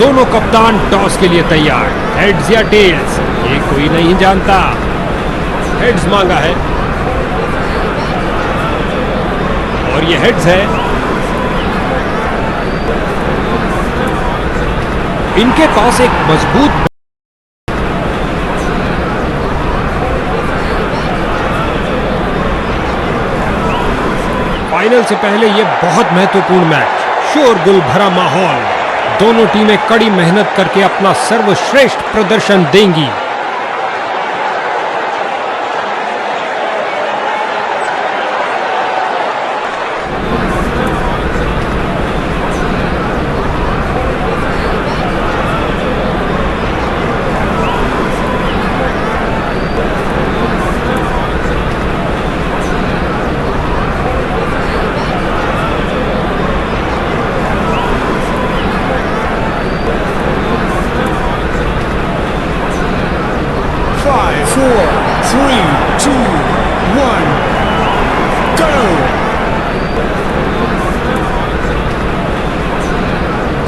दोनों कप्तान टॉस के लिए तैयार। हेड्स या टेल्स, ये कोई नहीं जानता। हेड्स मांगा है और ये हेड्स है। इनके पास एक मजबूत फाइनल से पहले यह बहुत महत्वपूर्ण मैच, शोरगुल भरा माहौल। दोनों टीमें कड़ी मेहनत करके अपना सर्वश्रेष्ठ प्रदर्शन देंगी।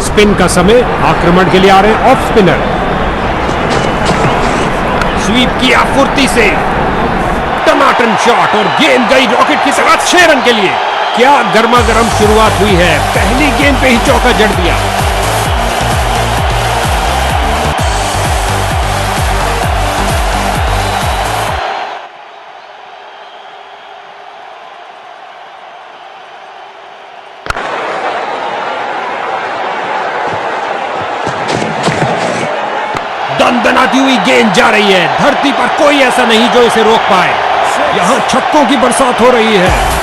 स्पिन का समय, आक्रमण के लिए आ रहे हैं ऑफ स्पिनर। स्वीप किया फुर्ती से, टनाटन शॉट और गेंद गई रॉकेट की तरह 6 रन के लिए। क्या गर्मा गर्म शुरुआत हुई है, पहली गेंद पे ही चौका जड़ दिया। दनाती हुई गेंद जा रही है, धरती पर कोई ऐसा नहीं जो इसे रोक पाए। यहां छक्कों की बरसात हो रही है।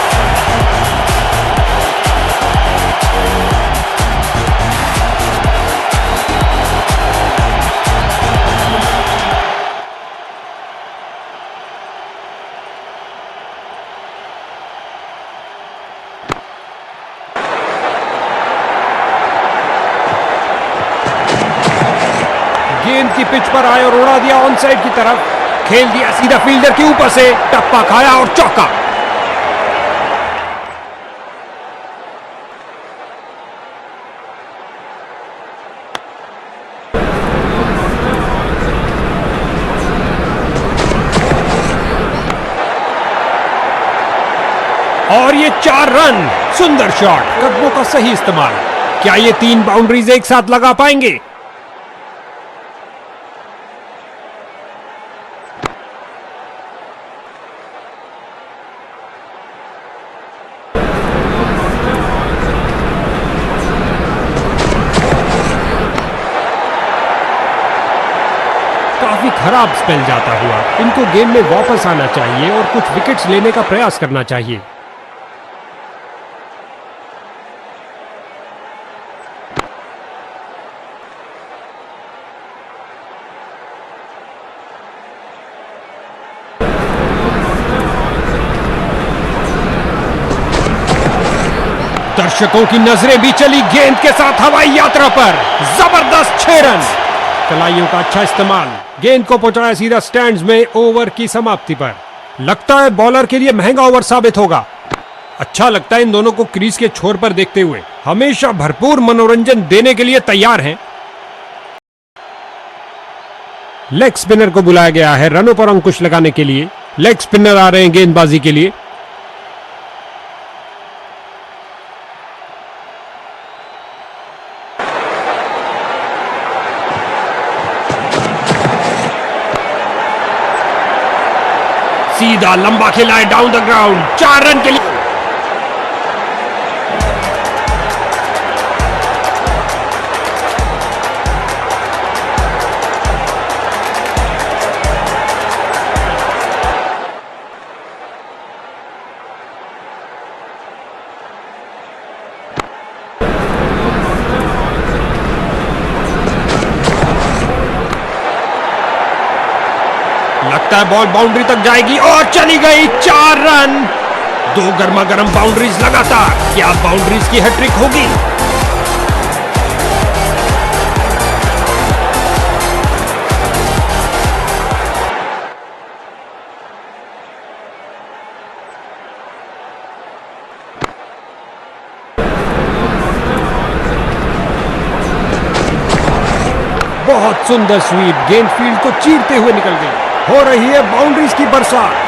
गेंद की पिच पर आए और उड़ा दिया ऑन साइड की तरफ। खेल दिया सीधा फील्डर के ऊपर से, टप्पा खाया और चौका। और ये 4 रन। सुंदर शॉट, कदमों का सही इस्तेमाल। क्या ये 3 बाउंड्रीज एक साथ लगा पाएंगे? काफी खराब स्पेल जाता हुआ। इनको गेम में वापस आना चाहिए और कुछ विकेट्स लेने का प्रयास करना चाहिए। दर्शकों की नजरें भी चली गेंद के साथ हवाई यात्रा पर। जबरदस्त 6 रन। कलाइयों का अच्छा इस्तेमाल, गेंद को पहुंचाया सीधा स्टैंड्स में। ओवर की समाप्ति पर लगता है बॉलर के लिए महंगा ओवर साबित होगा। अच्छा लगता है इन दोनों को क्रीज के छोर पर देखते हुए। हमेशा भरपूर मनोरंजन देने के लिए तैयार हैं। लेग स्पिनर को बुलाया गया है रनों पर अंकुश लगाने के लिए। लेग स्पिनर आ रहे हैं गेंदबाजी के लिए। सीधा लंबा खेला है डाउन द ग्राउंड, 4 रन के लिए। लगता है बॉल बाउंड्री तक जाएगी और चली गई। 4 रन। 2 गर्मा गर्म बाउंड्रीज लगातार। क्या बाउंड्रीज की हैट्रिक होगी? बहुत सुंदर स्वीप, गेंद फील्ड को चीरते हुए निकल गई। हो रही है बाउंड्रीज की बरसात।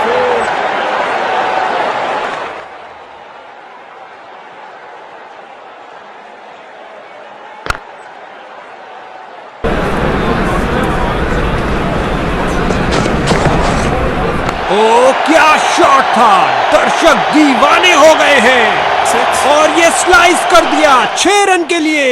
ओ क्या शॉट था, दर्शक दीवाने हो गए हैं और ये स्लाइस कर दिया 6 रन के लिए।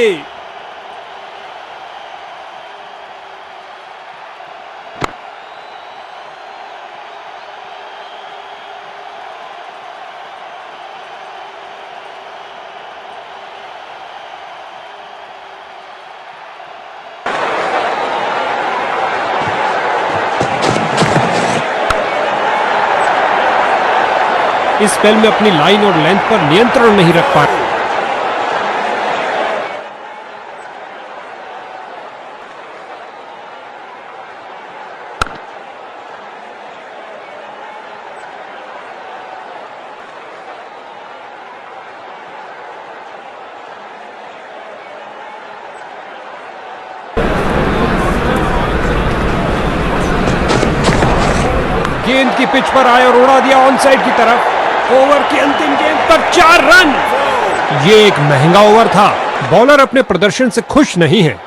इस स्पेल में अपनी लाइन और लेंथ पर नियंत्रण नहीं रख पा रहे। गेंद की पिच पर आए और उड़ा दिया ऑन साइड की तरफ। ओवर की अंतिम गेंद पर 4 रन। ये एक महंगा ओवर था। बॉलर अपने प्रदर्शन से खुश नहीं है।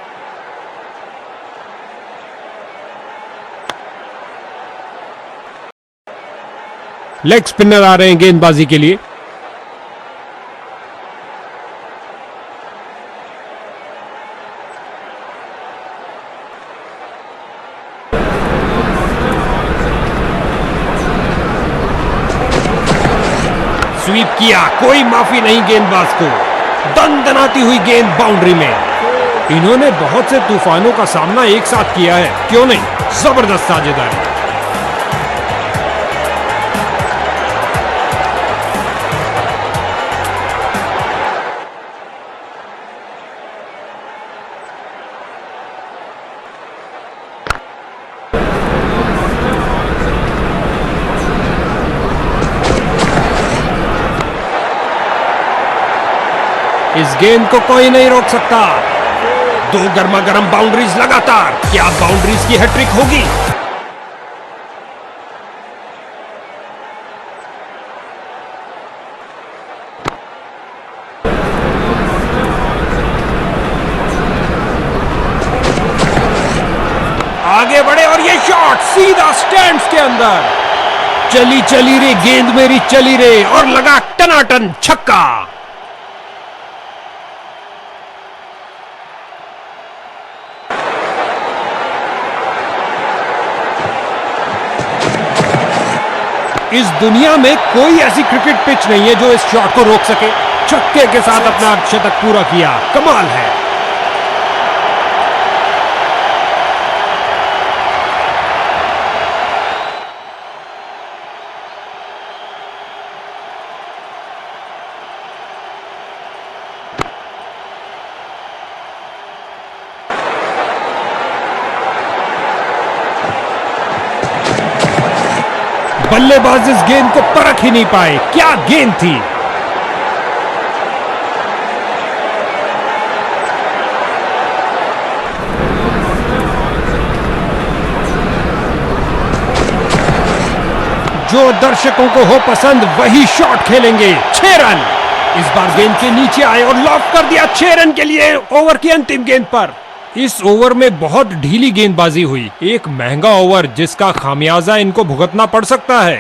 लेग स्पिनर आ रहे हैं गेंदबाजी के लिए। स्वीप किया, कोई माफी नहीं गेंदबाज को। दनदनाती हुई गेंद बाउंड्री में। इन्होंने बहुत से तूफानों का सामना एक साथ किया है, क्यों नहीं, जबरदस्त साझेदारी। इस गेंद को कोई नहीं रोक सकता। 2 गर्मा गर्म बाउंड्रीज लगातार। क्या बाउंड्रीज की हैट्रिक होगी? आगे बढ़े और ये शॉट सीधा स्टैंड्स के अंदर। चली चली रे गेंद मेरी चली रे, और लगा टनाटन छक्का। इस दुनिया में कोई ऐसी क्रिकेट पिच नहीं है जो इस शॉट को रोक सके। छक्के के साथ अपना अर्धशतक पूरा किया, कमाल है। बल्लेबाज इस गेंद को परख ही नहीं पाए। क्या गेंद थी। जो दर्शकों को हो पसंद वही शॉट खेलेंगे। 6 रन। इस बार गेंद के नीचे आए और लॉक कर दिया 6 रन के लिए ओवर की अंतिम गेंद पर। इस ओवर में बहुत ढीली गेंदबाजी हुई। एक महंगा ओवर जिसका खामियाजा इनको भुगतना पड़ सकता है।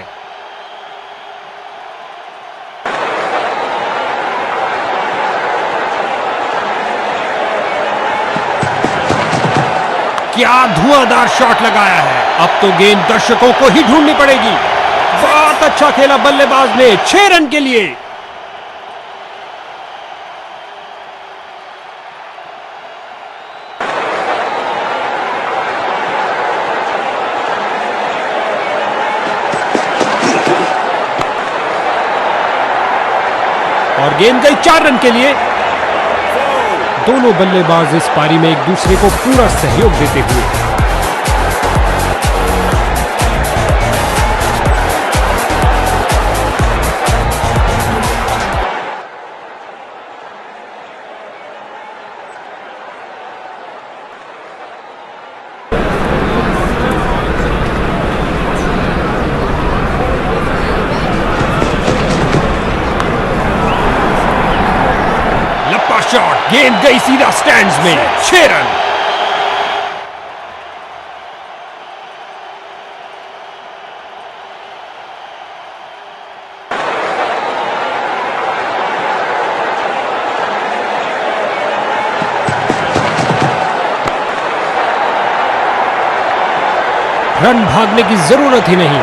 क्या धुआंधार शॉट लगाया है। अब तो गेंद दर्शकों को ही ढूंढनी पड़ेगी। बहुत अच्छा खेला बल्लेबाज ने 6 रन के लिए। और गेंद गई 4 रन के लिए। दोनों बल्लेबाज इस पारी में एक दूसरे को पूरा सहयोग देते हुए। शॉट, गेंद गई सीधा स्टैंड्स में, 6 रन। रन भागने की जरूरत ही नहीं।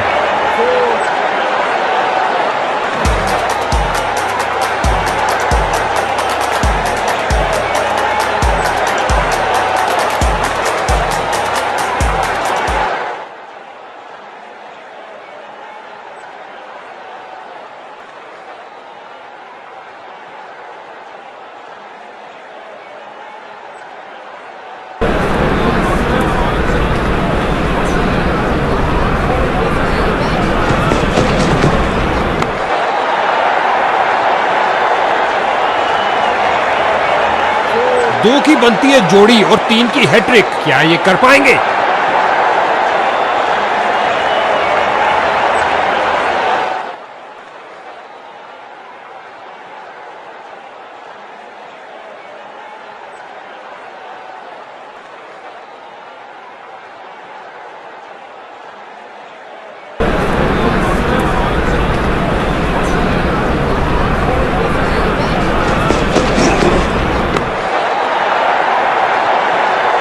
दो की बनती है जोड़ी और 3 की हैट्रिक, क्या ये कर पाएंगे?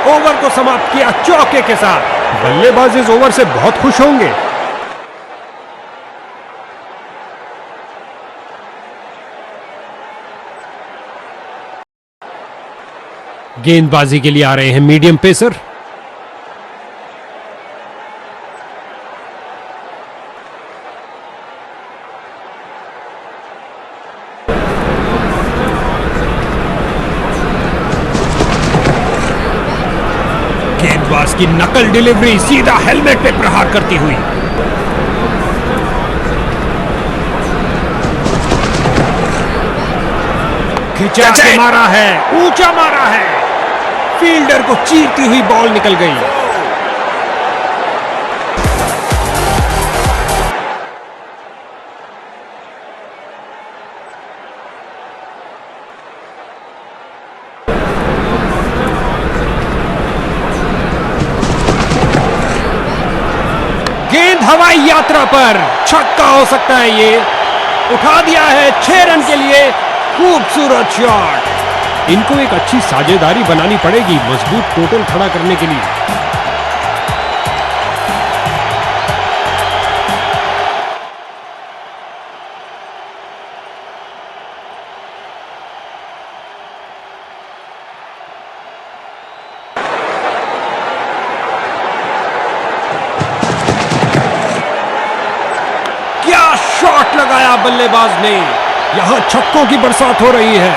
ओवर को समाप्त किया चौके के साथ। बल्लेबाज इस ओवर से बहुत खुश होंगे। गेंदबाजी के लिए आ रहे हैं मीडियम पेसर। गेंदबाज की नकल डिलीवरी सीधा हेलमेट पे प्रहार करती हुई। खिंचा के मारा है, ऊंचा मारा है, फील्डर को चीरती हुई बॉल निकल गई। गेंद हवाई यात्रा पर, छक्का हो सकता है ये। उठा दिया है 6 रन के लिए। खूबसूरत शॉट। इनको एक अच्छी साझेदारी बनानी पड़ेगी मजबूत टोटल खड़ा करने के लिए। क्या शॉट लगाया बल्लेबाज ने। यहां छक्कों की बरसात हो रही है।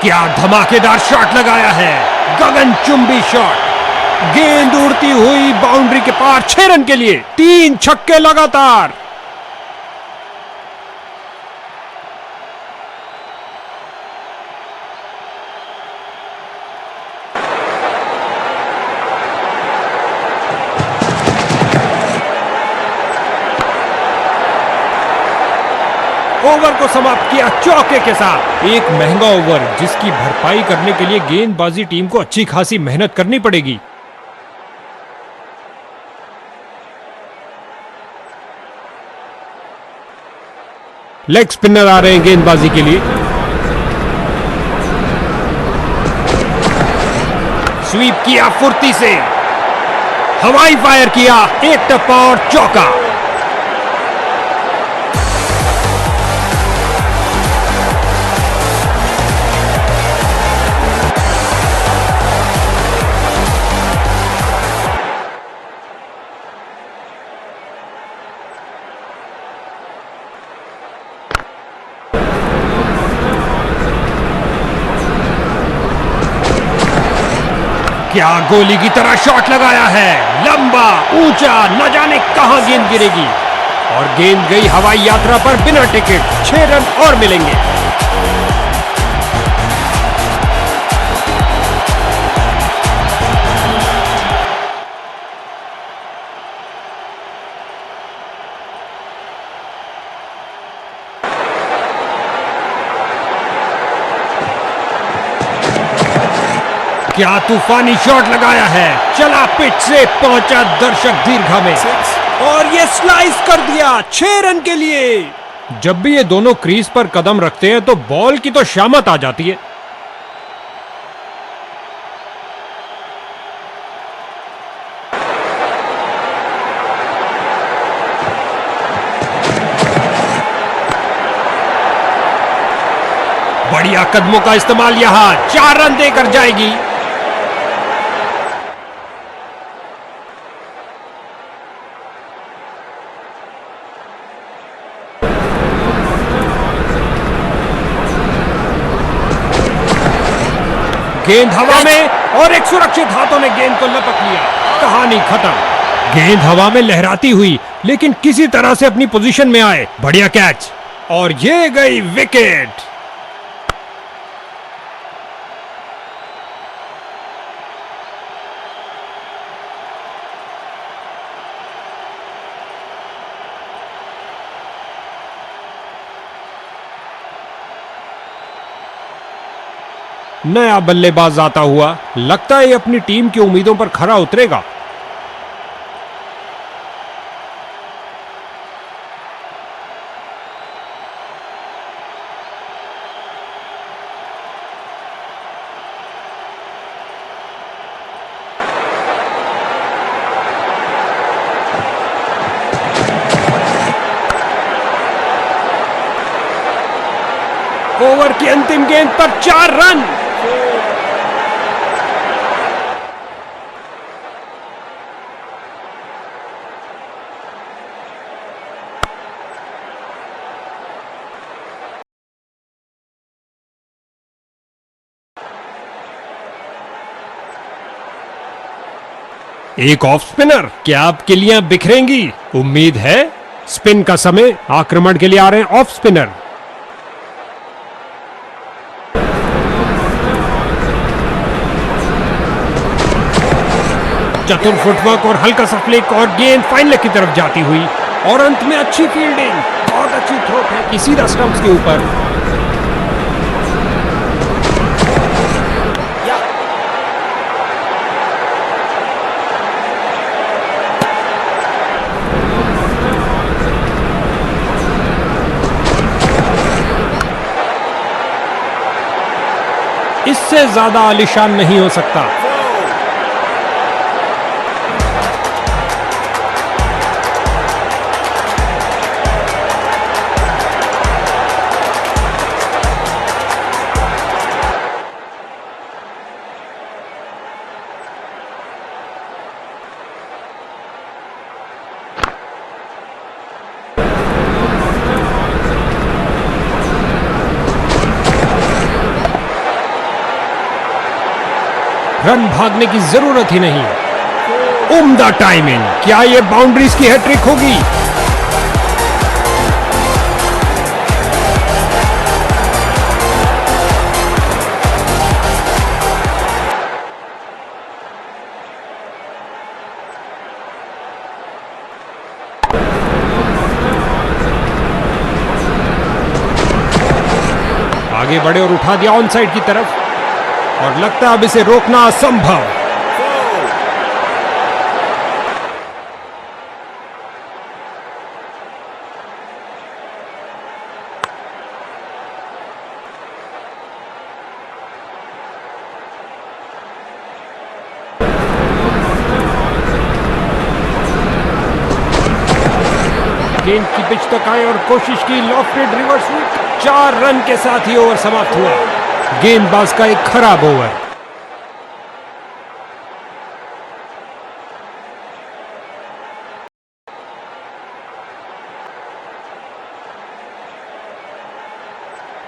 क्या धमाकेदार शॉट लगाया है, गगनचुंबी शॉट। गेंद उड़ती हुई बाउंड्री के पार, 6 रन के लिए 3 छक्के लगातार। ओवर को समाप्त किया चौके के साथ। एक महंगा ओवर जिसकी भरपाई करने के लिए गेंदबाजी टीम को अच्छी खासी मेहनत करनी पड़ेगी। लेग स्पिनर आ रहे हैं गेंदबाजी के लिए। स्वीप किया फुर्ती से, हवाई फायर किया, एक टप्पा और चौका। क्या गोली की तरह शॉट लगाया है, लंबा ऊंचा, न जाने कहां गेंद गिरेगी। और गेंद गई हवाई यात्रा पर बिना टिकट। 6 रन और मिलेंगे। क्या तूफानी शॉट लगाया है, चला पिच से, पहुंचा दर्शक दीर्घा में और ये स्लाइस कर दिया 6 रन के लिए। जब भी ये दोनों क्रीज पर कदम रखते हैं तो बॉल की तो शामत आ जाती है। बढ़िया कदमों का इस्तेमाल, यहां 4 रन देकर जाएगी। गेंद हवा में और एक सुरक्षित हाथों ने गेंद को लपक लिया, कहानी खत्म। गेंद हवा में लहराती हुई लेकिन किसी तरह से अपनी पोजीशन में आए, बढ़िया कैच और ये गई विकेट। नया बल्लेबाज आता हुआ, लगता है अपनी टीम की उम्मीदों पर खरा उतरेगा। ओवर की अंतिम गेंद पर 4 रन। एक ऑफ स्पिनर, क्या आप किलियां बिखरेंगी? उम्मीद है। स्पिन का समय, आक्रमण के लिए आ रहे हैं ऑफ स्पिनर। चतुर फुटवर्क और हल्का सा फ्लिक और गेंद फाइनल की तरफ जाती हुई और अंत में अच्छी फील्डिंग, बहुत अच्छी थ्रो है, सीधा स्टंप्स के ऊपर। इससे ज्यादा आलीशान नहीं हो सकता। रन भागने की जरूरत ही नहीं। उम्दा टाइमिंग, क्या ये बाउंड्रीज की हैट्रिक होगी? आगे बढ़े और उठा दिया ऑन साइड की तरफ और लगता है अब इसे रोकना असंभव। गेंद की पिच तक आए और कोशिश की लॉफ्टेड रिवर्स स्वीप। 4 रन के साथ ही ओवर समाप्त हुआ। गेंदबाज का एक खराब ओवर।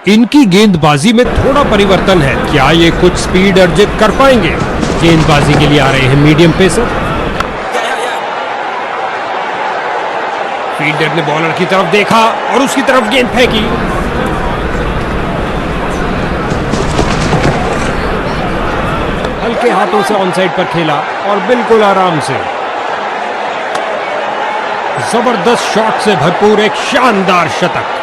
इनकी गेंदबाजी में थोड़ा परिवर्तन है, क्या ये कुछ स्पीड अर्जित कर पाएंगे? गेंदबाजी के लिए आ रहे हैं मीडियम पेसर। फील्डर ने बॉलर की तरफ देखा और उसकी तरफ गेंद फेंकी। हल्के हाथों से ऑन साइड पर खेला और बिल्कुल आराम से। जबरदस्त शॉट से भरपूर एक शानदार शतक।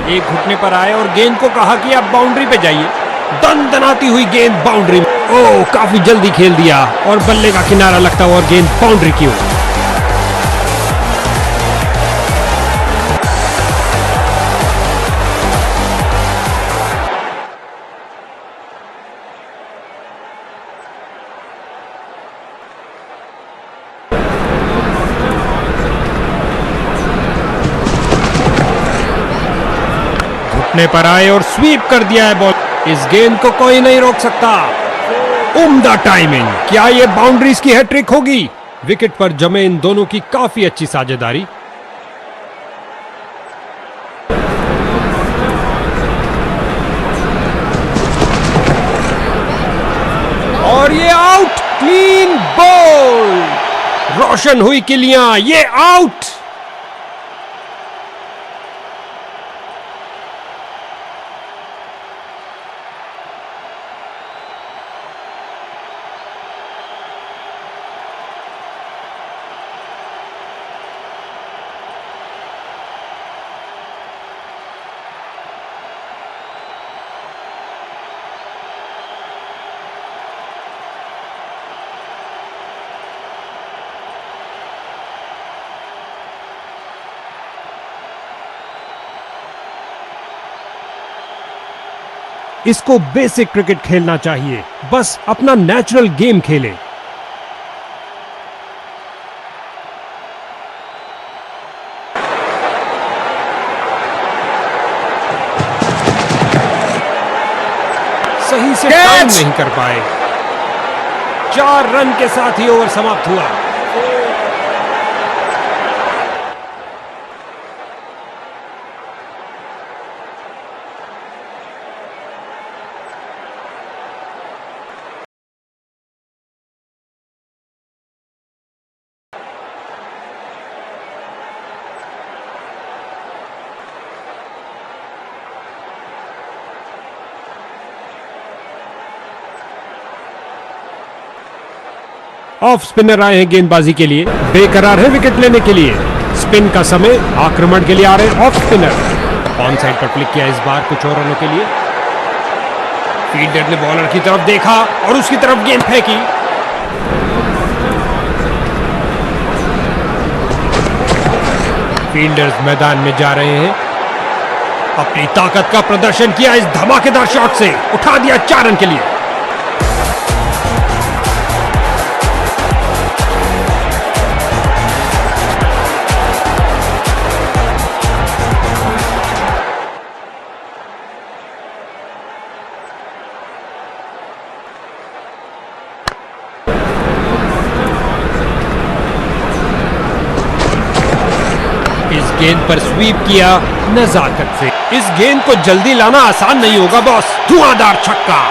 एक घुटने पर आए और गेंद को कहा कि आप बाउंड्री पे जाइए। दनदनाती हुई गेंद बाउंड्री में। ओह, काफी जल्दी खेल दिया और बल्ले का किनारा लगता हुआ गेंद बाउंड्री की ओर। घुटने पर आए और स्वीप कर दिया है बॉल। इस गेंद को कोई नहीं रोक सकता। उम्दा टाइमिंग। क्या ये बाउंड्रीज की हैट्रिक होगी? विकेट पर जमे इन दोनों की काफी अच्छी साझेदारी। और ये आउट। Clean ball. रोशन हुई किलियां। ये आउट। इसको बेसिक क्रिकेट खेलना चाहिए। बस अपना नेचुरल गेम खेले। सही से टाइम नहीं कर पाए। 4 रन के साथ ही ओवर समाप्त हुआ। ऑफ स्पिनर आए हैं गेंदबाजी के लिए। बेकरार है विकेट लेने के लिए। स्पिन का समय। आक्रमण के लिए आ रहे ऑफ स्पिनर। ऑन साइड पर क्लिक किया इस बार कुछ और रनों के लिए। फील्डर ने बॉलर की तरफ देखा और उसकी तरफ गेंद फेंकी। फील्डर्स मैदान में जा रहे हैं। अपनी ताकत का प्रदर्शन किया इस धमाकेदार शॉट से। उठा दिया 4 रन के लिए। इस गेंद पर स्वीप किया नजाकत से। इस गेंद को जल्दी लाना आसान नहीं होगा बॉस। धुआंधार छक्का।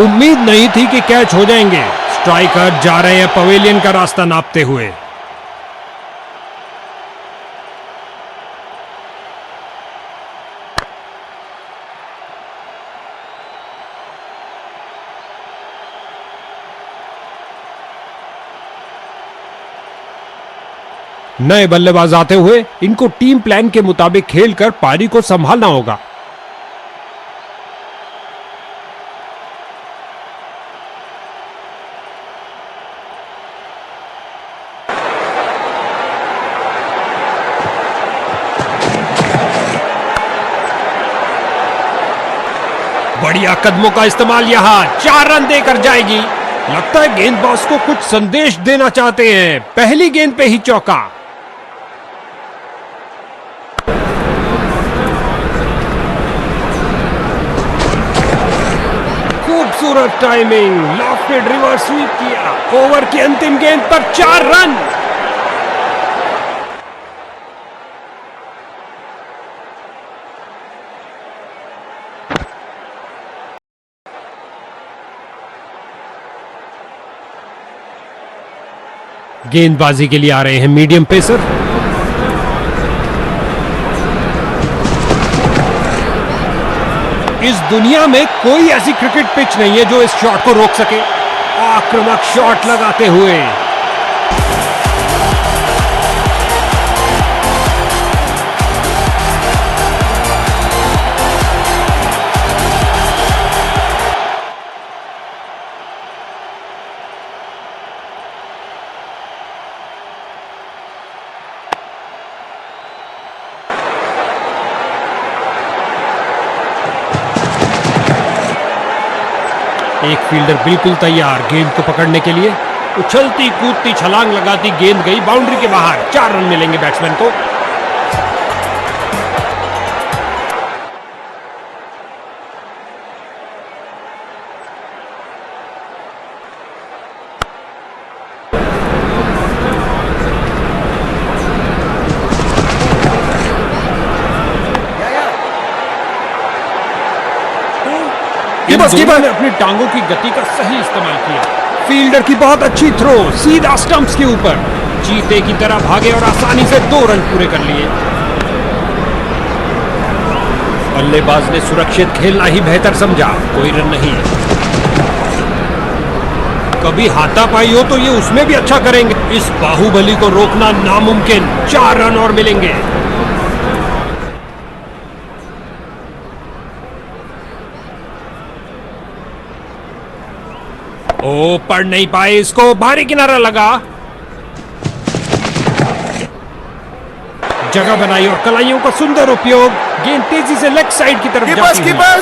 उम्मीद नहीं थी कि कैच हो जाएंगे। स्ट्राइकर जा रहे हैं पवेलियन का रास्ता नापते हुए। नए बल्लेबाज आते हुए इनको टीम प्लान के मुताबिक खेलकर पारी को संभालना होगा। बढ़िया कदमों का इस्तेमाल। यहां 4 रन देकर जाएगी। लगता है गेंदबाज को कुछ संदेश देना चाहते हैं। पहली गेंद पे ही चौका। खूबसूरत टाइमिंग। लॉफ्टेड रिवर्स स्वीप किया। ओवर की अंतिम गेंद पर 4 रन। गेंदबाजी के लिए आ रहे हैं मीडियम पेसर। इस दुनिया में कोई ऐसी क्रिकेट पिच नहीं है जो इस शॉट को रोक सके। आक्रामक शॉट लगाते हुए एक फील्डर बिल्कुल तैयार गेंद को पकड़ने के लिए। उछलती कूदती छलांग लगाती गेंद गई बाउंड्री के बाहर। 4 रन मिलेंगे बैट्समैन को। दोनों ने अपनी टांगों की गति का सही इस्तेमाल किया। फील्डर की बहुत अच्छी थ्रो सीधा स्टंप्स के ऊपर। चीते की तरह भागे और आसानी से 2 रन पूरे कर लिए। बल्लेबाज ने सुरक्षित खेलना ही बेहतर समझा। कोई रन नहीं। कभी हाथापाई हो तो ये उसमें भी अच्छा करेंगे। इस बाहुबली को रोकना नामुमकिन। 4 रन और मिलेंगे। ओ, पढ़ नहीं पाए इसको। भारी किनारा लगा। जगह बनाई और कलाइयों का सुंदर उपयोग। गेंद तेजी से लेग साइड की तरफ जाती है।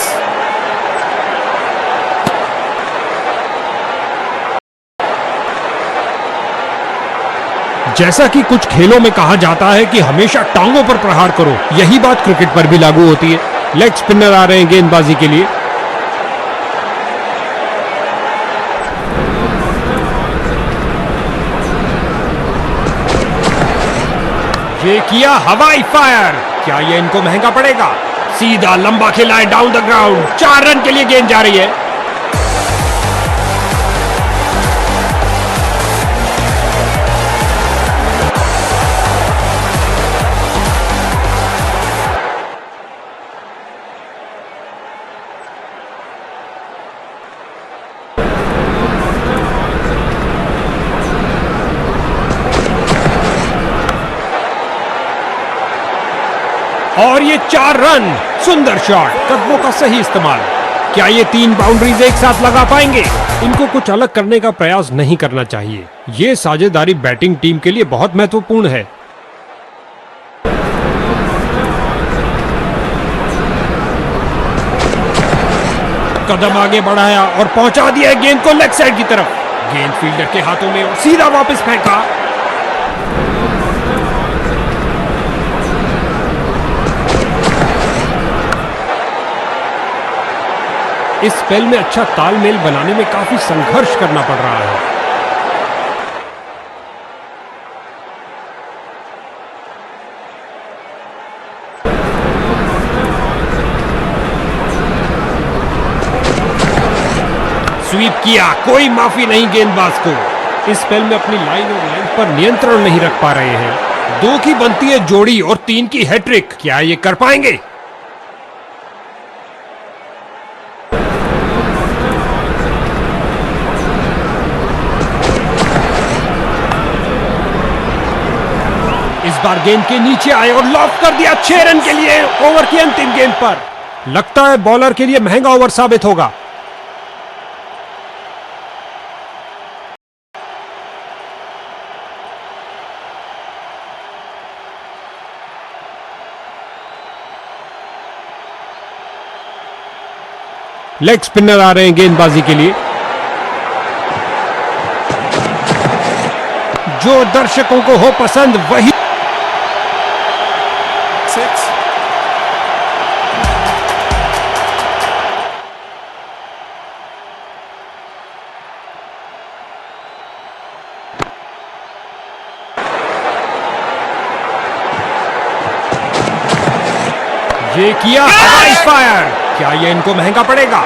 जैसा कि कुछ खेलों में कहा जाता है कि हमेशा टांगों पर प्रहार करो, यही बात क्रिकेट पर भी लागू होती है। लेग स्पिनर आ रहे हैं गेंदबाजी के लिए। ये किया हवाई फायर। क्या ये इनको महंगा पड़ेगा? सीधा लंबा खेला है डाउन द ग्राउंड। 4 रन के लिए गेंद जा रही है। और ये 4 रन। सुंदर शॉट। कदमों का सही इस्तेमाल। क्या ये 3 बाउंड्रीज एक साथ लगा पाएंगे? इनको कुछ अलग करने का प्रयास नहीं करना चाहिए। ये साझेदारी बैटिंग टीम के लिए बहुत महत्वपूर्ण है। कदम आगे बढ़ाया और पहुंचा दिया गेंद को लेग साइड की तरफ। गेंद फील्डर के हाथों में और सीधा वापस फेंका। इस स्पेल में अच्छा तालमेल बनाने में काफी संघर्ष करना पड़ रहा है। स्वीप किया। कोई माफी नहीं गेंदबाज को। इस स्पेल में अपनी लाइन और लेंथ पर नियंत्रण नहीं रख पा रहे हैं। 2 की बनती है जोड़ी और 3 की हैट्रिक। क्या ये कर पाएंगे? इस बार गेंद के नीचे आए और लॉक कर दिया। 6 रन के लिए ओवर की अंतिम गेंद पर। लगता है बॉलर के लिए महंगा ओवर साबित होगा। लेग स्पिनर आ रहे हैं गेंदबाजी के लिए। जो दर्शकों को हो पसंद वही। 6। ये किया हवाई फायर। क्या ये इनको महंगा पड़ेगा?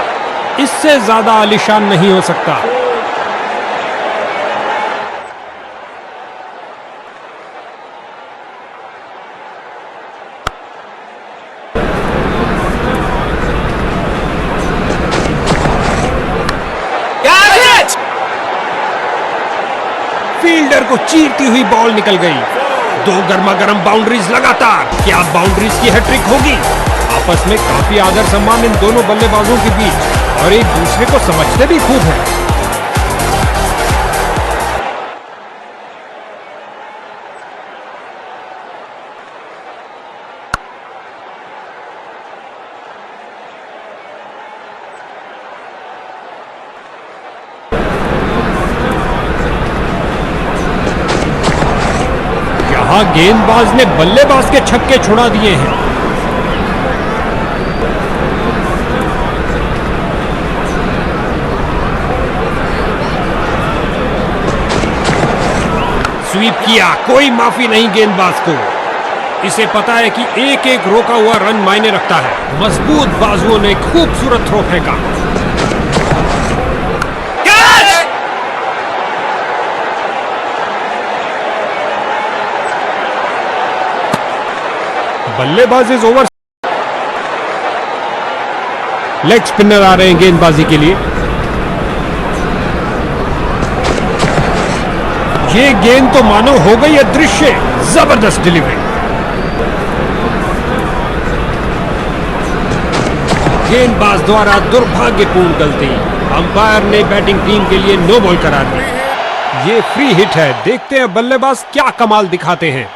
इससे ज्यादा आलीशान नहीं हो सकता। फील्डर को चीरती हुई बॉल निकल गई। दो गर्मा गर्म बाउंड्रीज लगातार। क्या बाउंड्रीज की हैट्रिक होगी? आपस में काफी आदर सम्मान इन दोनों बल्लेबाजों के बीच और एक दूसरे को समझते भी खूब हैं। यहां गेंदबाज ने बल्लेबाज के छक्के छुड़ा दिए हैं। स्वीप किया, कोई माफी नहीं गेंदबाज को। इसे पता है कि एक एक रोका हुआ रन मायने रखता है। मजबूत बाजुओं ने खूबसूरत थ्रो फेंका। बल्लेबाज इज ओवर। लेग स्पिनर आ रहे हैं गेंदबाजी के लिए। ये गेंद तो मानो हो गई अदृश्य। जबरदस्त डिलीवरी। गेंदबाज द्वारा दुर्भाग्यपूर्ण गलती। अंपायर ने बैटिंग टीम के लिए नो बॉल करार दी। ये फ्री हिट है। देखते हैं बल्लेबाज क्या कमाल दिखाते हैं।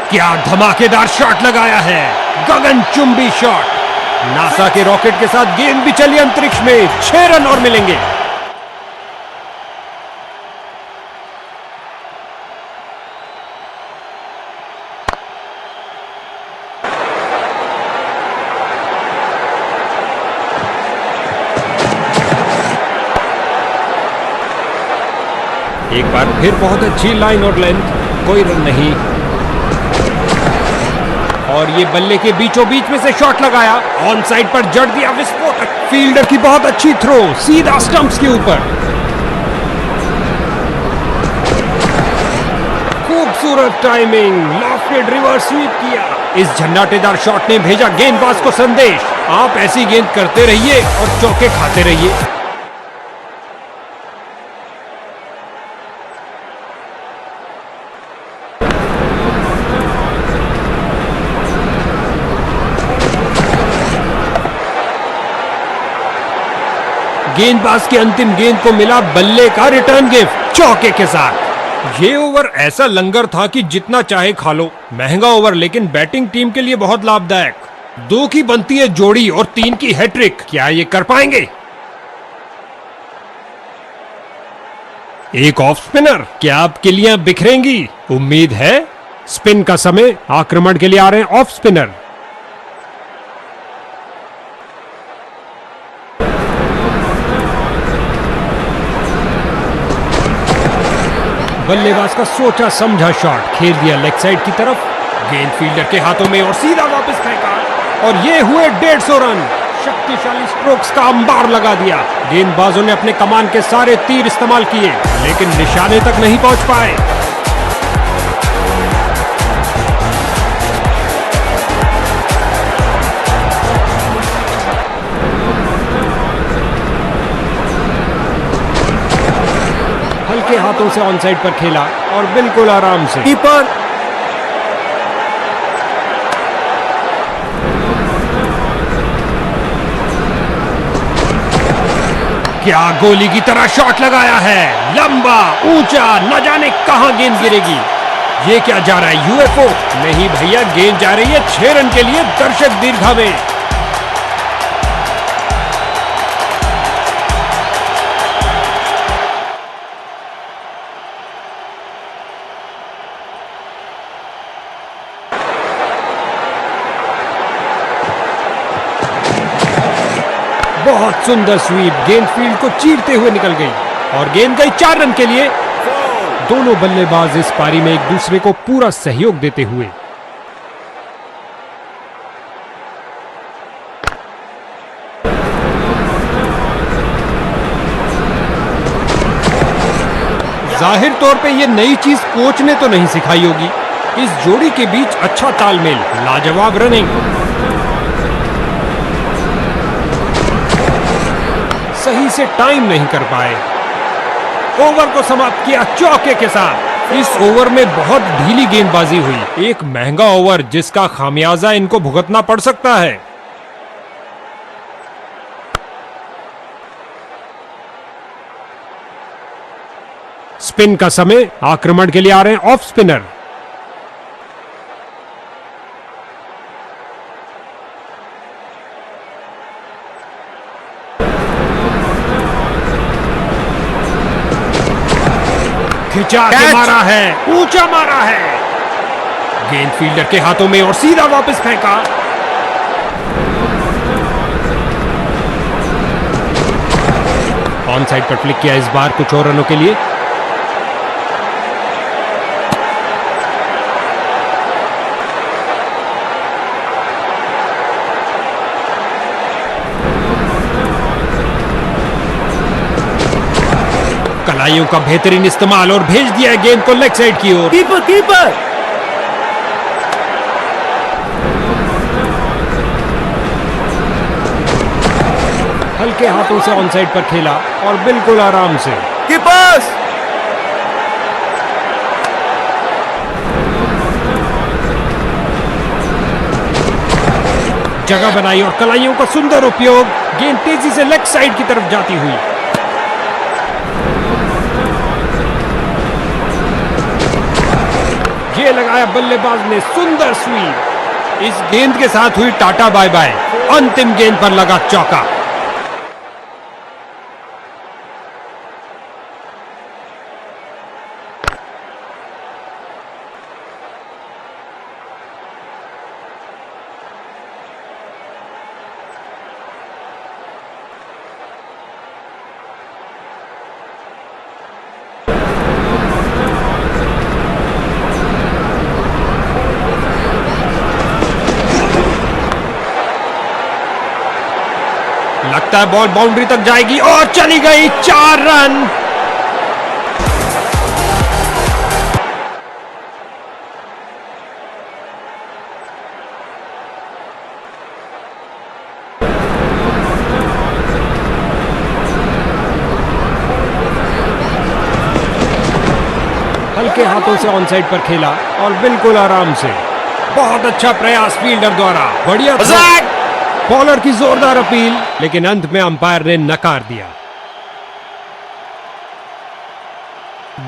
क्या धमाकेदार शॉट लगाया है। गगनचुंबी शॉट। नासा के रॉकेट के साथ गेंद भी चली अंतरिक्ष में। 6 रन और मिलेंगे। एक बार फिर बहुत अच्छी लाइन और लेंथ। कोई रन नहीं। और ये बल्ले के बीचों बीच में से शॉट लगाया। ऑन साइड पर जड़ दिया विस्फोटक। फील्डर की बहुत अच्छी थ्रो सीधा स्टंप्स के ऊपर। खूबसूरत टाइमिंग। लॉफ्टेड रिवर्स स्वीप किया। इस झन्नाटेदार शॉट ने भेजा गेंदबाज को संदेश, आप ऐसी गेंद करते रहिए और चौके खाते रहिए। गेंदबाज की अंतिम गेंद को मिला बल्ले का रिटर्न गिफ्ट चौके के साथ। ये ओवर ऐसा लंगर था कि जितना चाहे खा लो। महंगा ओवर लेकिन बैटिंग टीम के लिए बहुत लाभदायक। 2 की बनती है जोड़ी और 3 की हैट्रिक। क्या ये कर पाएंगे? एक ऑफ स्पिनर। क्या अब किलियां बिखरेंगी? उम्मीद है। स्पिन का समय। आक्रमण के लिए आ रहे हैं ऑफ स्पिनर। बल्लेबाज का सोचा समझा शॉट खेल दिया लेग साइड की तरफ। गेंद फील्डर के हाथों में और सीधा वापस फेंका। और ये हुए 150 रन। शक्तिशाली स्ट्रोक्स का अंबार लगा दिया। गेंदबाजों ने अपने कमान के सारे तीर इस्तेमाल किए लेकिन निशाने तक नहीं पहुंच पाए। हल्के हाथों से ऑन साइड पर खेला और बिल्कुल आराम से। कीपर क्या गोली की तरह शॉट लगाया है। लंबा ऊंचा, न जाने कहां गेंद गिरेगी। ये क्या जा रहा है? यूएफओ नहीं भैया, गेंद जा रही है 6 रन के लिए दर्शक दीर्घा में। बहुत सुंदर स्वीप। गेंद फील्ड को चीरते हुए निकल गई और गेंद गई 4 रन के लिए। दोनों बल्लेबाज इस पारी में एक दूसरे को पूरा सहयोग देते हुए। जाहिर तौर पे ये नई चीज कोच ने तो नहीं सिखाई होगी। इस जोड़ी के बीच अच्छा तालमेल, लाजवाब रनिंग। सही से टाइम नहीं कर पाए। ओवर को समाप्त किया चौके के साथ। इस ओवर में बहुत ढीली गेंदबाजी हुई। एक महंगा ओवर जिसका खामियाजा इनको भुगतना पड़ सकता है। स्पिन का समय, आक्रमण के लिए आ रहे हैं ऑफ स्पिनर। खिंचा के मारा है, ऊंचा मारा है। गेंद फील्डर के हाथों में और सीधा वापस फेंका। ऑन साइड पर फ्लिक किया इस बार कुछ और रनों के लिए। कलाइयों का बेहतरीन इस्तेमाल और भेज दिया है गेंद को लेग साइड की ओर। कीपर हल्के हाथों से ऑन साइड पर खेला और बिल्कुल आराम से। कीपर्स जगह बनाई और कलाइयों का सुंदर उपयोग। गेंद तेजी से लेग साइड की तरफ जाती हुई। ये लगाया बल्लेबाज ने, सुंदर स्वीप। इस गेंद के साथ हुई टाटा बाय बाय। अंतिम गेंद पर लगा चौका। लगता है बॉल बाउंड्री तक जाएगी और चली गई। 4 रन। हल्के हाथों से ऑन साइड पर खेला और बिल्कुल आराम से। बहुत अच्छा प्रयास फील्डर द्वारा। बढ़िया बॉलर की जोरदार अपील, लेकिन अंत में अंपायर ने नकार दिया।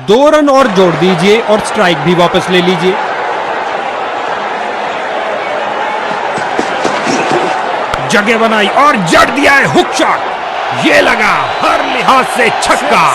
2 रन और जोड़ दीजिए और स्ट्राइक भी वापस ले लीजिए। जगह बनाई और जड़ दिया है हुक शॉट। ये लगा हर लिहाज से छक्का।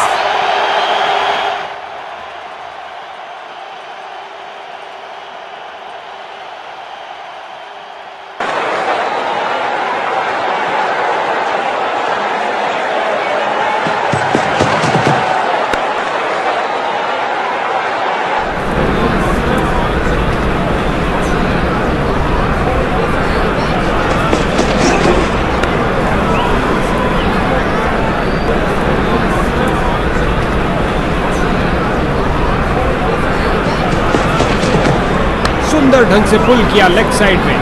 सुंदर ढंग से पुल किया लेग साइड में।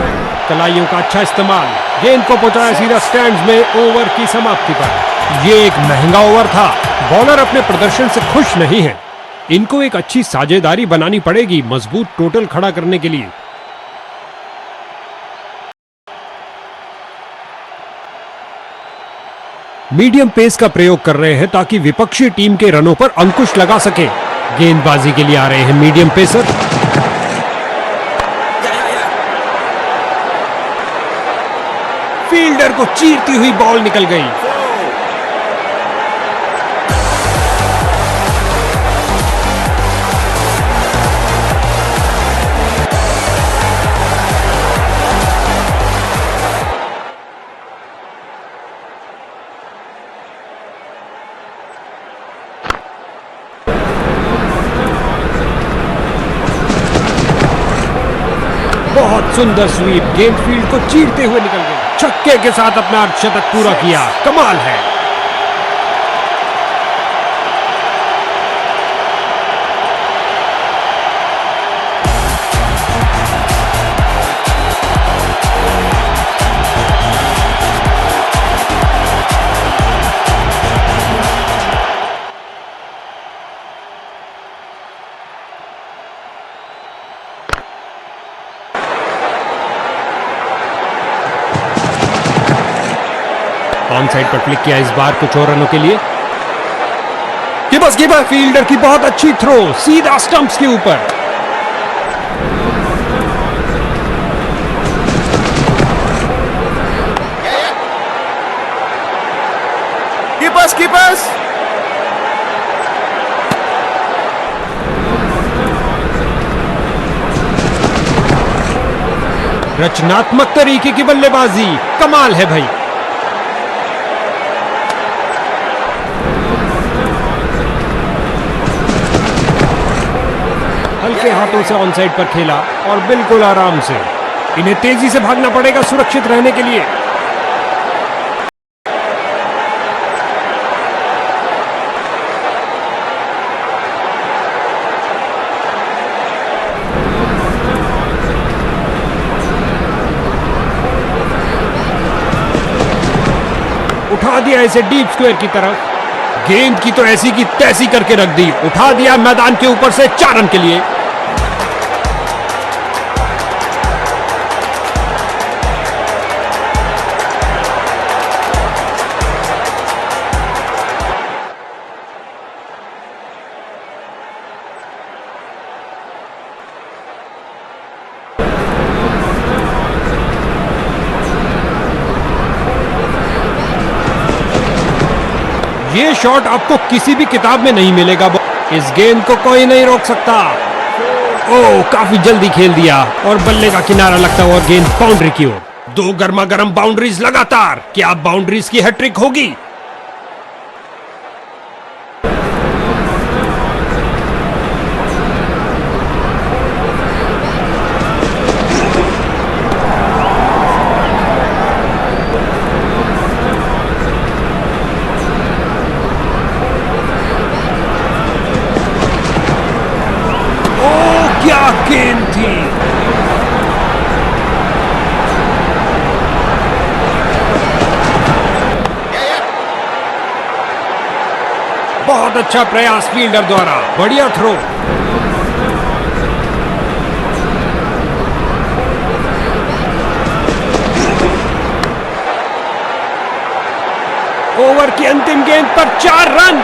कलाइयों का अच्छा इस्तेमाल। गेंद को पहुंचाया सीधा स्टैंड्स में ओवर की समाप्ति पर। यह एक महंगा ओवर था। बॉलर अपने प्रदर्शन से खुश नहीं है। इनको एक अच्छी साझेदारी बनानी पड़ेगी मजबूत टोटल खड़ा करने के लिए। मीडियम पेस का प्रयोग कर रहे हैं ताकि विपक्षी टीम के रनों पर अंकुश लगा सके। गेंदबाजी के लिए आ रहे हैं मीडियम पेसर। फील्डर को चीरती हुई बॉल निकल गई। बहुत सुंदर स्वीप। गेंद फील्ड को चीरते हुए निकल गई। छक्के के साथ अपना अर्धशतक पूरा किया। कमाल है। ऑन साइड पर फ्लिक किया इस बार कुछ और रनों के लिए। कीपर फील्डर की बहुत अच्छी थ्रो सीधा स्टंप्स के ऊपर। कीपर्स रचनात्मक तरीके की बल्लेबाजी कमाल है भाई। हल्के हाथों से ऑन साइड पर खेला और बिल्कुल आराम से। इन्हें तेजी से भागना पड़ेगा सुरक्षित रहने के लिए। उठा दिया इसे डीप स्क्वायर की तरफ। गेंद की तो ऐसी की तैसी करके रख दी। उठा दिया मैदान के ऊपर से 4 रन के लिए। ये शॉट आपको किसी भी किताब में नहीं मिलेगा। इस गेंद को कोई नहीं रोक सकता। ओह, काफी जल्दी खेल दिया और बल्ले का किनारा लगता हुआ गेंद बाउंड्री की ओर। 2 गर्मा गर्म बाउंड्रीज लगातार। क्या बाउंड्रीज की हैट्रिक होगी? क्या गेंद थी। बहुत अच्छा प्रयास फील्डर द्वारा। बढ़िया थ्रो। ओवर की अंतिम गेंद पर 4 रन।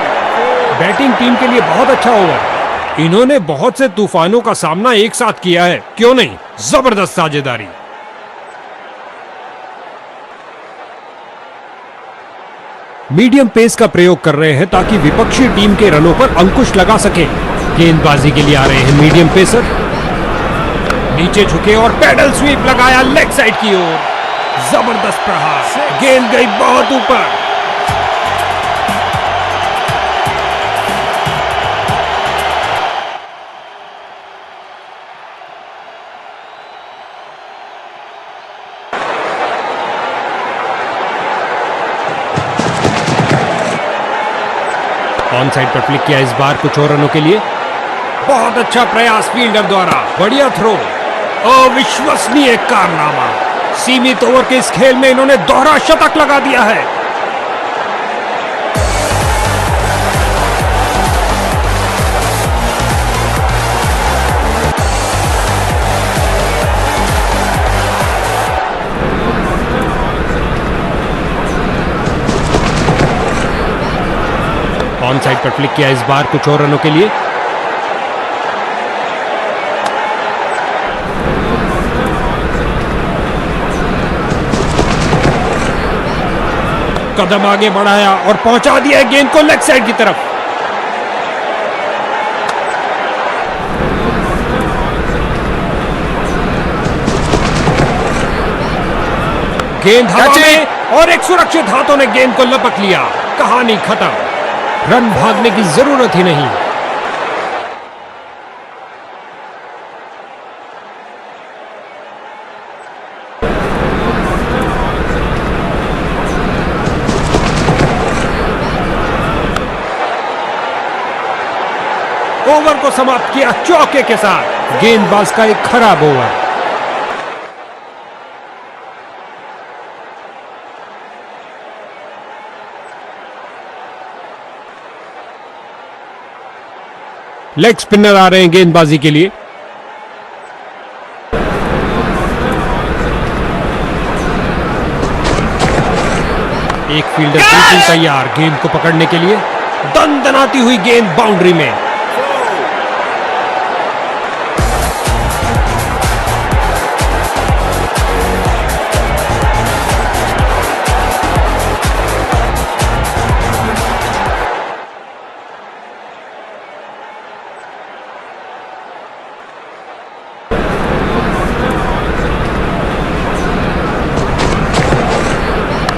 बैटिंग टीम के लिए बहुत अच्छा ओवर। इन्होंने बहुत से तूफानों का सामना एक साथ किया है, क्यों नहीं? जबरदस्त साझेदारी। मीडियम पेस का प्रयोग कर रहे हैं ताकि विपक्षी टीम के रनों पर अंकुश लगा सके। गेंदबाजी के लिए आ रहे हैं मीडियम पेसर। नीचे झुके और पैडल स्वीप लगाया लेग साइड की ओर। जबरदस्त प्रहार। गेंद गई बहुत ऊपर। ऑन साइड पर फ्लिक किया इस बार कुछ और रनों के लिए। बहुत अच्छा प्रयास फील्डर द्वारा। बढ़िया थ्रो। अविश्वसनीय कारनामा। सीमित ओवर के इस खेल में इन्होंने दोहरा शतक लगा दिया है। ऑन साइड पर फ्लिक किया इस बार कुछ और रनों के लिए। कदम आगे बढ़ाया और पहुंचा दिया गेंद को लेग साइड की तरफ। गेंद हवा में और एक सुरक्षित हाथों ने गेंद को लपक लिया। कहानी खत्म। रन भागने की जरूरत ही नहीं। ओवर को समाप्त किया चौके के साथ। गेंदबाज का एक खराब ओवर। लेग स्पिनर आ रहे हैं गेंदबाजी के लिए। एक फील्डर बिल्कुल तैयार गेंद को पकड़ने के लिए। दंदनाती हुई गेंद बाउंड्री में।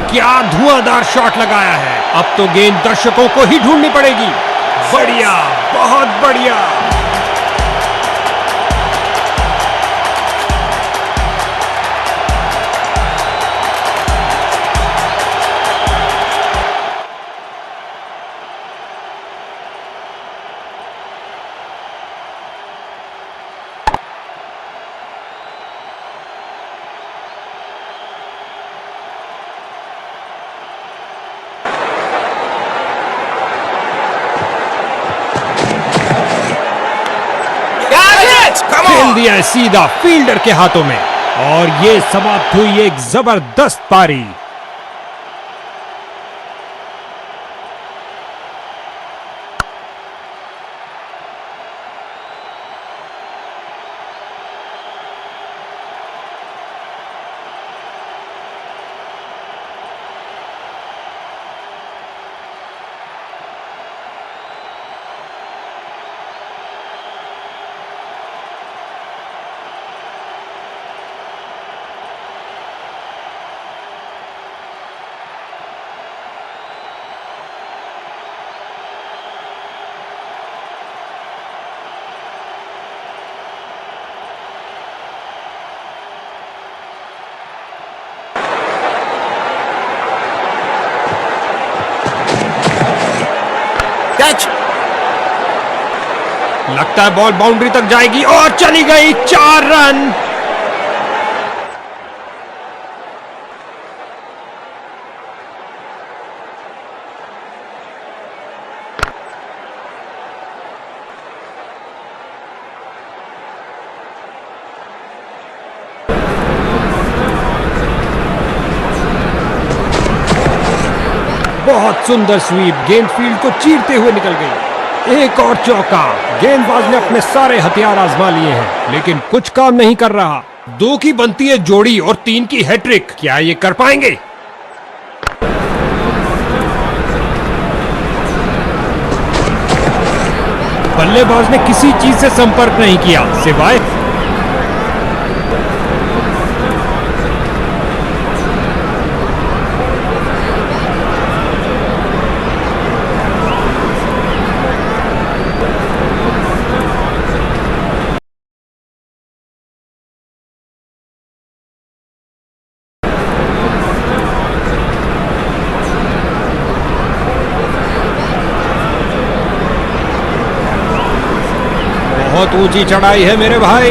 क्या धुआंधार शॉट लगाया है। अब तो गेंद दर्शकों को ही ढूंढनी पड़ेगी। बढ़िया, बहुत बढ़िया। खेल दिया है सीधा फील्डर के हाथों में और ये समाप्त हुई एक जबरदस्त पारी। लगता है बॉल बाउंड्री तक जाएगी और चली गई। 4 रन। बहुत सुंदर स्वीप, गेंद फील्ड को चीरते हुए निकल गई। एक और चौका। गेंदबाज ने अपने सारे हथियार आजमा लिए हैं लेकिन कुछ काम नहीं कर रहा। 2 की बनती है जोड़ी और 3 की हैट्रिक। क्या ये कर पाएंगे? बल्लेबाज ने किसी चीज से संपर्क नहीं किया सिवाय बहुत ऊंची चढ़ाई है मेरे भाई,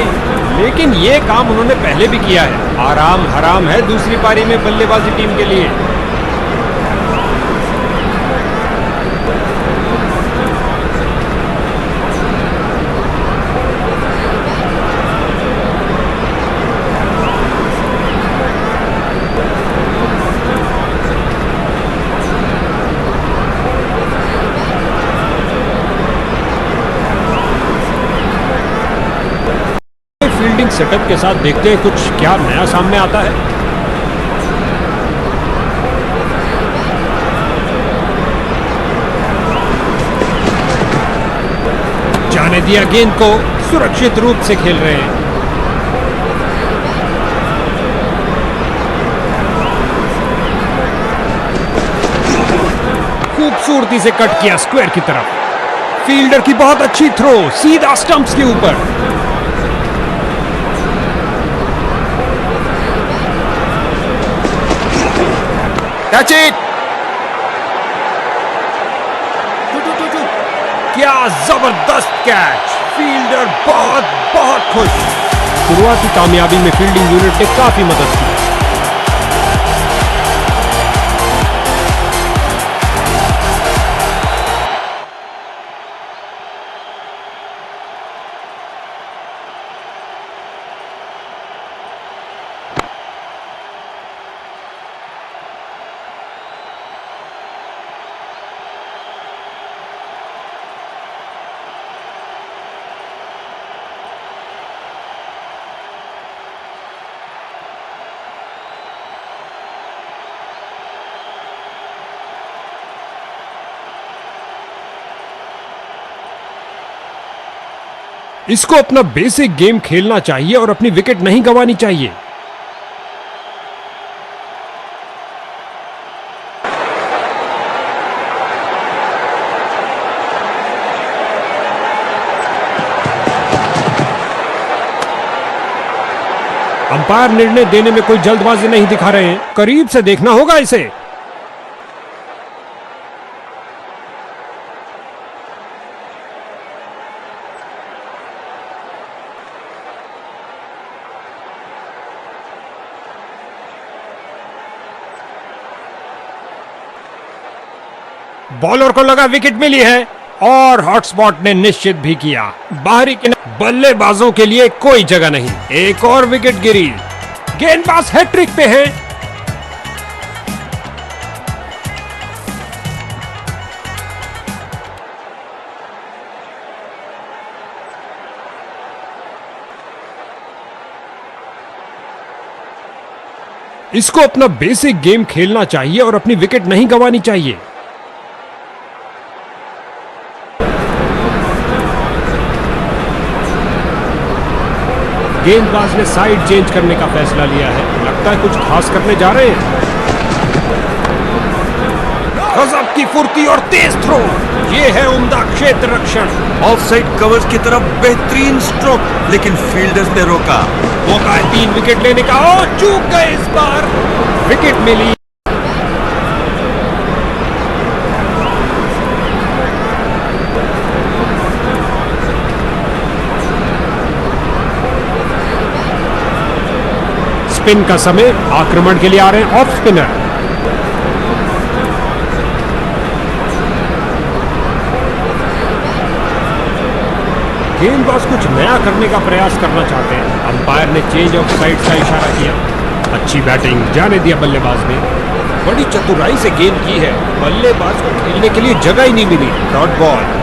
लेकिन ये काम उन्होंने पहले भी किया है। आराम हराम है दूसरी पारी में बल्लेबाजी टीम के लिए। फील्डिंग सेटअप के साथ देखते हैं कुछ क्या नया सामने आता है। जाने दिया गेंद को, सुरक्षित रूप से खेल रहे हैं। खूबसूरती से कट किया स्क्वायर की तरफ। फील्डर की बहुत अच्छी थ्रो, सीधा स्टंप्स के ऊपर। Catch it! क्या जबरदस्त कैच। फील्डर बहुत खुश। शुरुआती कामयाबी में फील्डिंग यूनिट ने काफी मदद की। इसको अपना बेसिक गेम खेलना चाहिए और अपनी विकेट नहीं गंवानी चाहिए। अंपायर निर्णय देने में कोई जल्दबाजी नहीं दिखा रहे हैं, करीब से देखना होगा इसे। बॉलर को लगा विकेट मिली है और हॉटस्पॉट ने निश्चित भी किया। बाहरी किनारे बल्लेबाजों के लिए कोई जगह नहीं। एक और विकेट गिरी। गेंदबाज हैट्रिक पे है। इसको अपना बेसिक गेम खेलना चाहिए और अपनी विकेट नहीं गंवानी चाहिए। गेंदबाज ने साइड चेंज करने का फैसला लिया है। लगता है कुछ खास करने जा रहे हैं। गजब की फुर्ती और तेज थ्रो। ये है उम्दा क्षेत्र रक्षण। ऑफसाइड कवर्स की तरफ बेहतरीन स्ट्रोक, लेकिन फील्डर्स ने रोका। मौका है 3 विकेट लेने का। और चूक गए इस बार। विकेट मिली। स्पिन का समय। आक्रमण के लिए आ रहे हैं ऑफ स्पिनर। गेंदबाज कुछ नया करने का प्रयास करना चाहते हैं। अंपायर ने चेंज ऑफ साइड का इशारा किया। अच्छी बैटिंग, जाने दिया बल्लेबाज ने। बड़ी चतुराई से गेंद की है। बल्लेबाज को खेलने के लिए जगह ही नहीं मिली। Dot ball.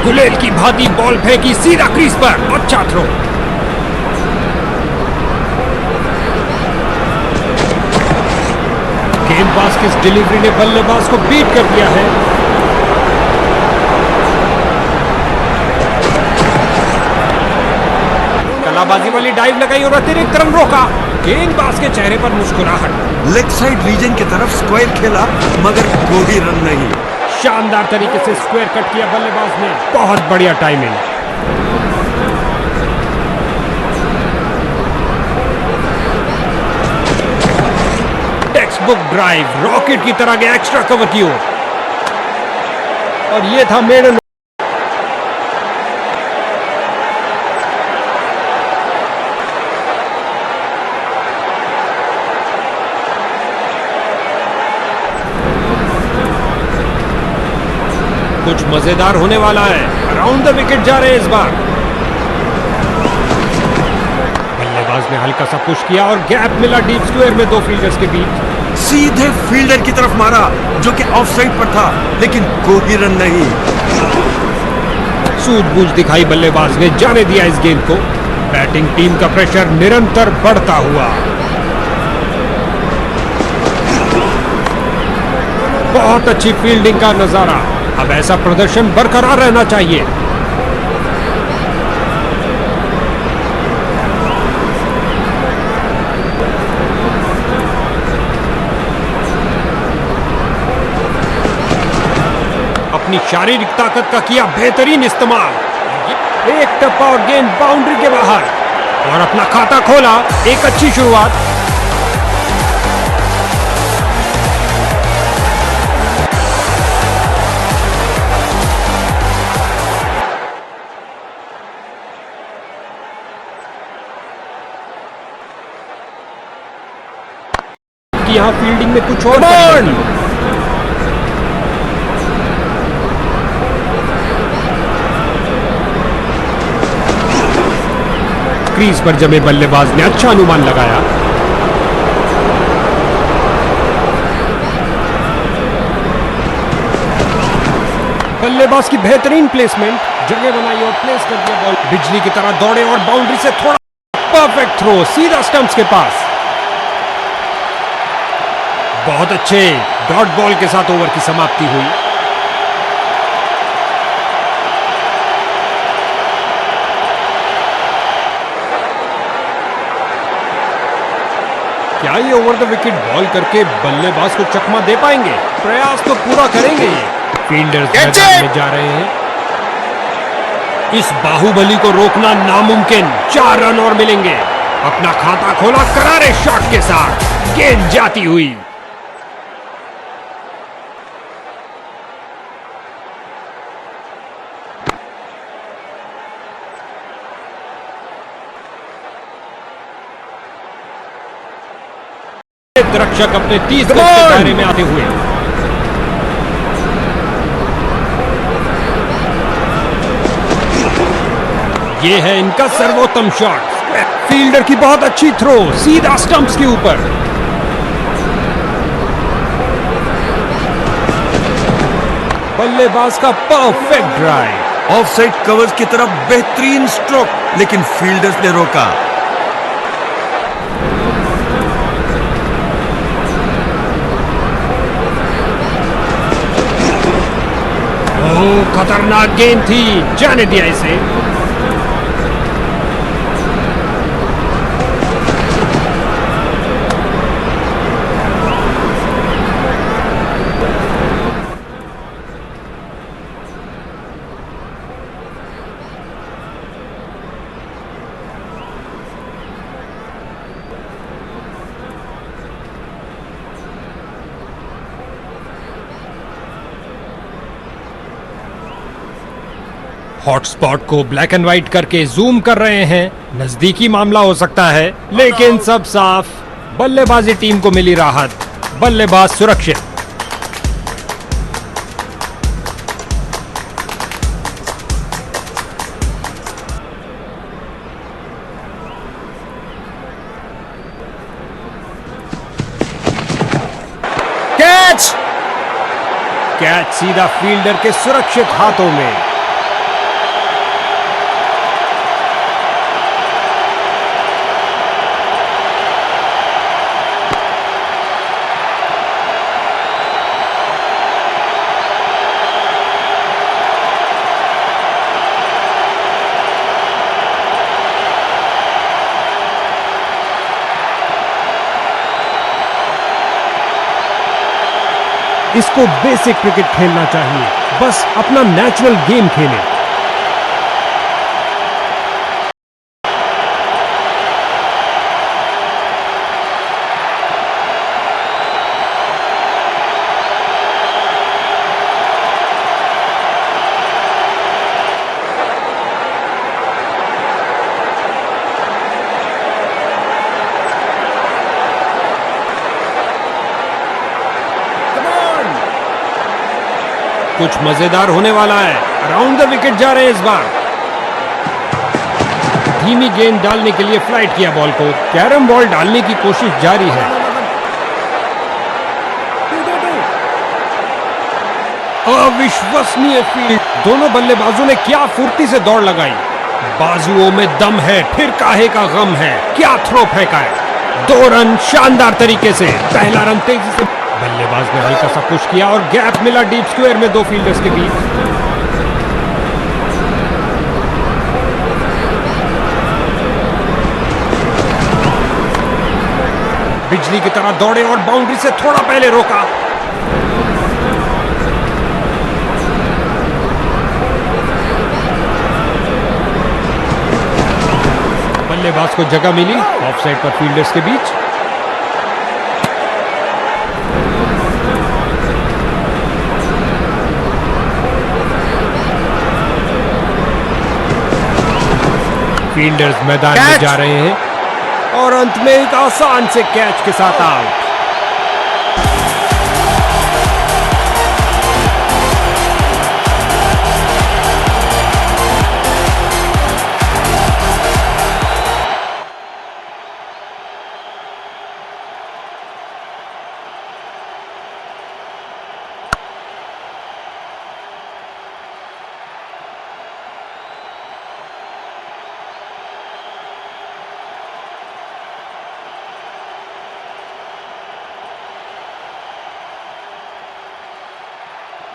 गुलेल की भांति बॉल फेंकी सीधा क्रीज पर। अच्छा थ्रो। गेंदबाज की इस डिलीवरी ने बल्लेबाज को बीट कर दिया है। कलाबाजी वाली डाइव लगाई और अतिरिक्त रन रोका। गेंदबाज के चेहरे पर मुस्कुराहट। लेग साइड रीजन की तरफ स्क्वायर खेला, मगर कोई रन नहीं। शानदार तरीके से स्क्वायर कट किया बल्लेबाज ने। बहुत बढ़िया timing. Text book drive. Rocket की तरह गया एक्स्ट्रा कवर की ओर। और ये था मेडन। कुछ मजेदार होने वाला है। अराउंड द विकेट जा रहे हैं इस बार। बल्लेबाज ने हल्का सा पुश किया और गैप मिला डीप स्क्वायर में 2 फील्डर्स के बीच। सीधे फील्डर की तरफ मारा, जो कि ऑफ साइड पर था, लेकिन कोई रन नहीं। सूझबूझ दिखाई बल्लेबाज ने, जाने दिया इस गेंद को। बैटिंग टीम का प्रेशर निरंतर बढ़ता हुआ। बहुत अच्छी फील्डिंग का नजारा। अब ऐसा प्रदर्शन बरकरार रहना चाहिए। अपनी शारीरिक ताकत का किया बेहतरीन इस्तेमाल। एक टप्पा और गेंद बाउंड्री के बाहर। और अपना खाता खोला। एक अच्छी शुरुआत। यहां फील्डिंग में कुछ और क्रीज पर जमे बल्लेबाज ने अच्छा अनुमान लगाया। बल्लेबाज की बेहतरीन प्लेसमेंट। जगह बनाई और प्लेस कर दिया बॉल। बिजली की तरह दौड़े और बाउंड्री से थोड़ा परफेक्ट थ्रो सीधा स्टंप्स के पास। बहुत अच्छे डॉट बॉल के साथ ओवर की समाप्ति हुई। क्या ये ओवर द विकेट बॉल करके बल्लेबाज को चकमा दे पाएंगे? प्रयास तो पूरा करेंगे ये। फील्डर्स मैदान में जा रहे हैं। इस बाहुबली को रोकना नामुमकिन। 4 रन और मिलेंगे। अपना खाता खोला करारे शॉट के साथ, गेंद जाती हुई। रक्षक अपने 30 गज के दायरे में आते हुए ये है इनका सर्वोत्तम शॉट। फील्डर की बहुत अच्छी थ्रो, सीधा स्टंप्स के ऊपर। बल्लेबाज का परफेक्ट ड्राइव। ऑफसाइड कवर्स की तरफ बेहतरीन स्ट्रोक, लेकिन फील्डर्स ने रोका। खतरनाक गेंद थी, जाने दिया इसे। हॉटस्पॉट को ब्लैक एंड व्हाइट करके जूम कर रहे हैं। नजदीकी मामला हो सकता है, लेकिन सब साफ। बल्लेबाजी टीम को मिली राहत, बल्लेबाज सुरक्षित। कैच! कैच सीधा फील्डर के सुरक्षित हाथों में। इसको बेसिक क्रिकेट खेलना चाहिए, बस अपना नेचुरल गेम खेलें। कुछ मजेदार होने वाला है। अराउंड द विकेट जा रहे हैं इस बार। धीमी गेंद डालने के लिए फ्लाइट किया बॉल को। कैरम बॉल डालने की कोशिश जारी है। अविश्वसनीय फील्ड। दोनों बल्लेबाजों ने क्या फुर्ती से दौड़ लगाई। बाजुओं में दम है, फिर काहे का गम है। क्या थ्रो फेंका है। 2 रन शानदार तरीके से। पहला रन तेजी से। बल्लेबाज ने हल्का सा पुश किया और गैप मिला डीप स्क्वायर में 2 फील्डर्स के बीच। बिजली की तरह दौड़े और बाउंड्री से थोड़ा पहले रोका। बल्लेबाज को जगह मिली ऑफसाइड पर फील्डर्स के बीच। फील्डर्स मैदान में जा रहे हैं और अंत में एक आसान से कैच के साथ आउट।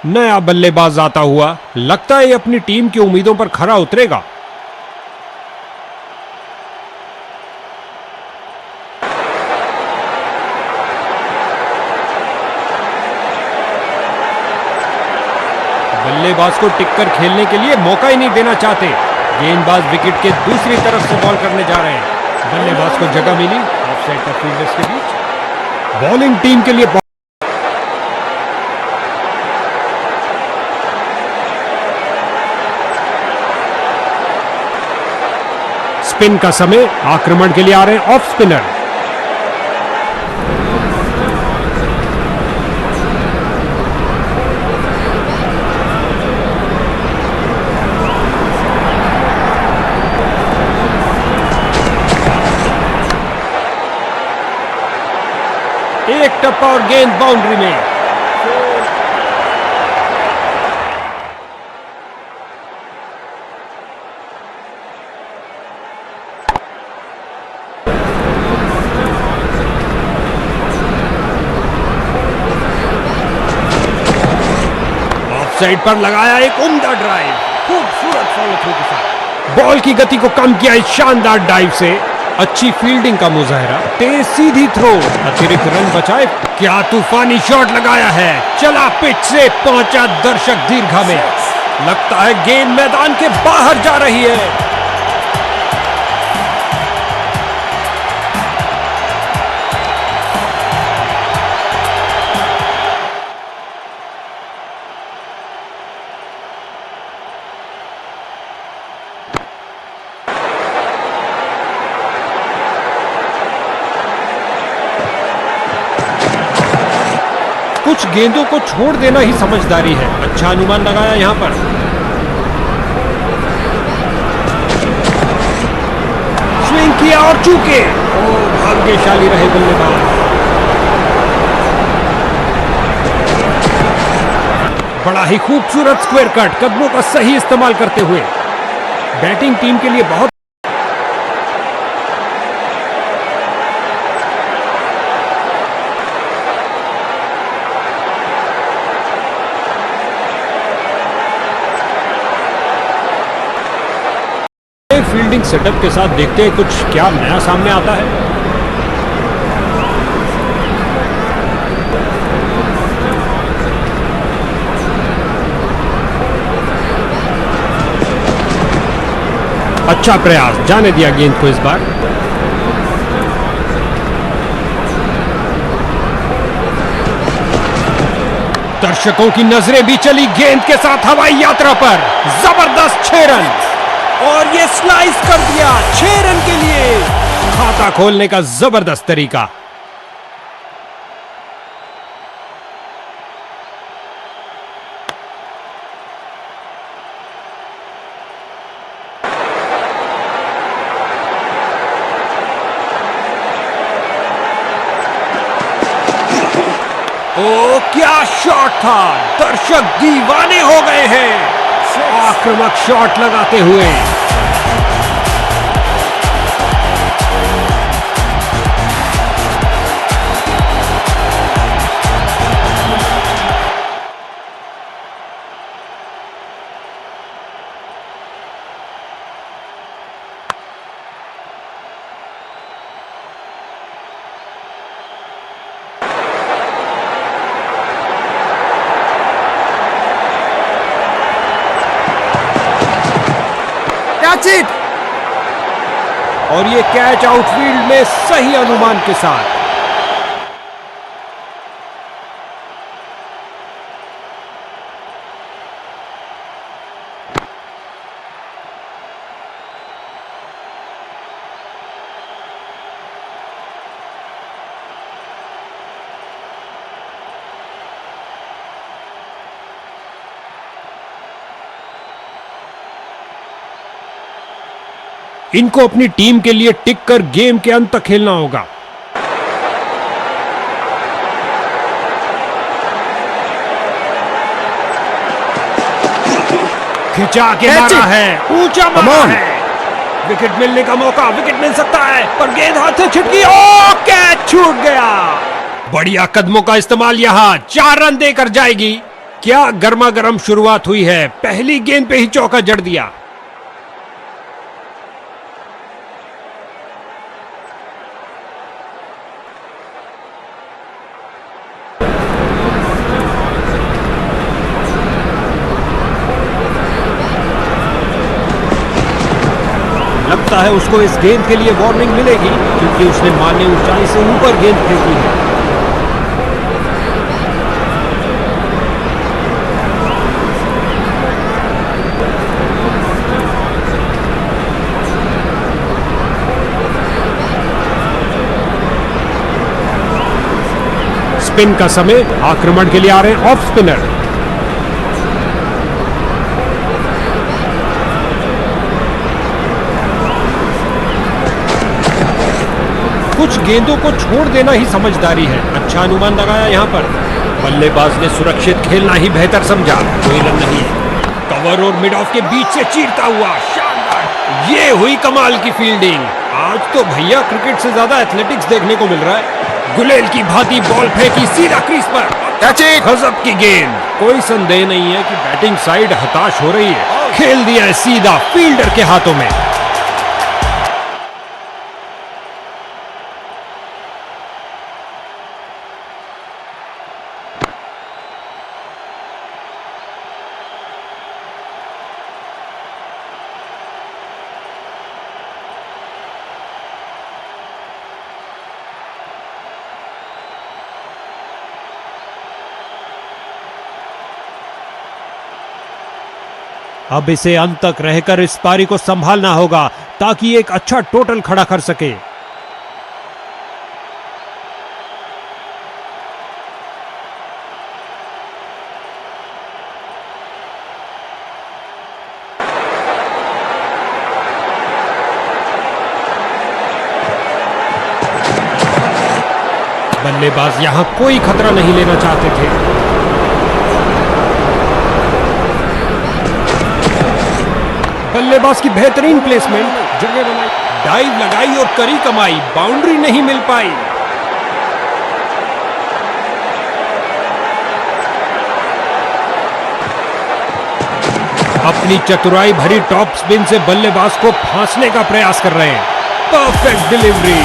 नया बल्लेबाज आता हुआ, लगता है ये अपनी टीम की उम्मीदों पर खरा उतरेगा। बल्लेबाज को टिककर खेलने के लिए मौका ही नहीं देना चाहते। गेंदबाज विकेट के दूसरी तरफ से बॉल करने जा रहे हैं। बल्लेबाज को जगह मिली ऑफसाइड पर फील्डर्स के बीच। बॉलिंग टीम के लिए स्पिन का समय, आक्रमण के लिए आ रहे हैं ऑफ स्पिनर। एक टप्पा और गेंद बाउंड्री में। ऑफसाइड पर लगाया एक उम्दा ड्राइव, खूबसूरत फॉलो थ्रू के साथ बॉल की गति को कम किया इस शानदार डाइव से। अच्छी फील्डिंग का मुजाहरा, तेज सीधी थ्रो, अतिरिक्त रन बचाए। क्या तूफानी शॉट लगाया है, चला पिच से, पहुंचा दर्शक दीर्घा में। लगता है गेंद मैदान के बाहर जा रही है। कुछ गेंदों को छोड़ देना ही समझदारी है। अच्छा अनुमान लगाया यहां पर। स्विंग किया और चूके। भाग्यशाली रहे बल्लेबाज। बड़ा ही खूबसूरत स्क्वायर कट, कदमों का सही इस्तेमाल करते हुए। बैटिंग टीम के लिए बहुत फील्डिंग सेटअप के साथ देखते हैं कुछ क्या नया सामने आता है। अच्छा प्रयास, जाने दिया गेंद को इस बार। दर्शकों की नजरें भी चली गेंद के साथ हवाई यात्रा पर। जबरदस्त 6 रन और ये स्लाइस कर दिया 6 रन के लिए। खाता खोलने का जबरदस्त तरीका। ओ क्या शॉट था, दर्शक दीवाने हो गए हैं। आक्रामक शॉट लगाते हुए। और ये कैच आउटफील्ड में सही अनुमान के साथ। इनको अपनी टीम के लिए टिक कर गेम के अंत तक खेलना होगा। खिंचा के मारा है, ऊंचा मारा है। विकेट मिलने का मौका, विकेट मिल सकता है, पर गेंद हाथ से छिटकी। ओ कैच छूट गया। बढ़िया कदमों का इस्तेमाल, यहां 4 रन देकर जाएगी। क्या गर्मा गर्म शुरुआत हुई है, पहली गेंद पे ही चौका जड़ दिया। लगता है उसको इस गेंद के लिए वार्निंग मिलेगी, क्योंकि उसने मान्य ऊंचाई से ऊपर गेंद फेंकी है। स्पिन का समय, आक्रमण के लिए आ रहे हैं ऑफ स्पिनर। कुछ गेंदों को छोड़ देना ही समझदारी है। अच्छा अनुमान लगाया यहां पर। बल्लेबाज ने सुरक्षित खेलना ही बेहतर समझा। कोई रन नहीं है। कवर और मिड ऑफ के बीच से चीरता हुआ शानदार, ये हुई कमाल की फील्डिंग। आज तो भैया क्रिकेट से ज्यादा एथलेटिक्स देखने को मिल रहा है। गुलेल की भांति बॉल फेंकी सीधा क्रीज पर। गजब की गेंद। कोई संदेह नहीं है कि बैटिंग साइड हताश हो रही है। खेल दिया है सीधा फील्डर के हाथों में। अब इसे अंत तक रहकर इस पारी को संभालना होगा, ताकि एक अच्छा टोटल खड़ा कर सके। बल्लेबाज यहां कोई खतरा नहीं लेना चाहते थे। बल्लेबाज की बेहतरीन प्लेसमेंट, जगह बनाई, डाइव लगाई और करी कमाई। बाउंड्री नहीं मिल पाई। अपनी चतुराई भरी टॉप स्पिन से बल्लेबाज को फांसने का प्रयास कर रहे हैं। परफेक्ट डिलीवरी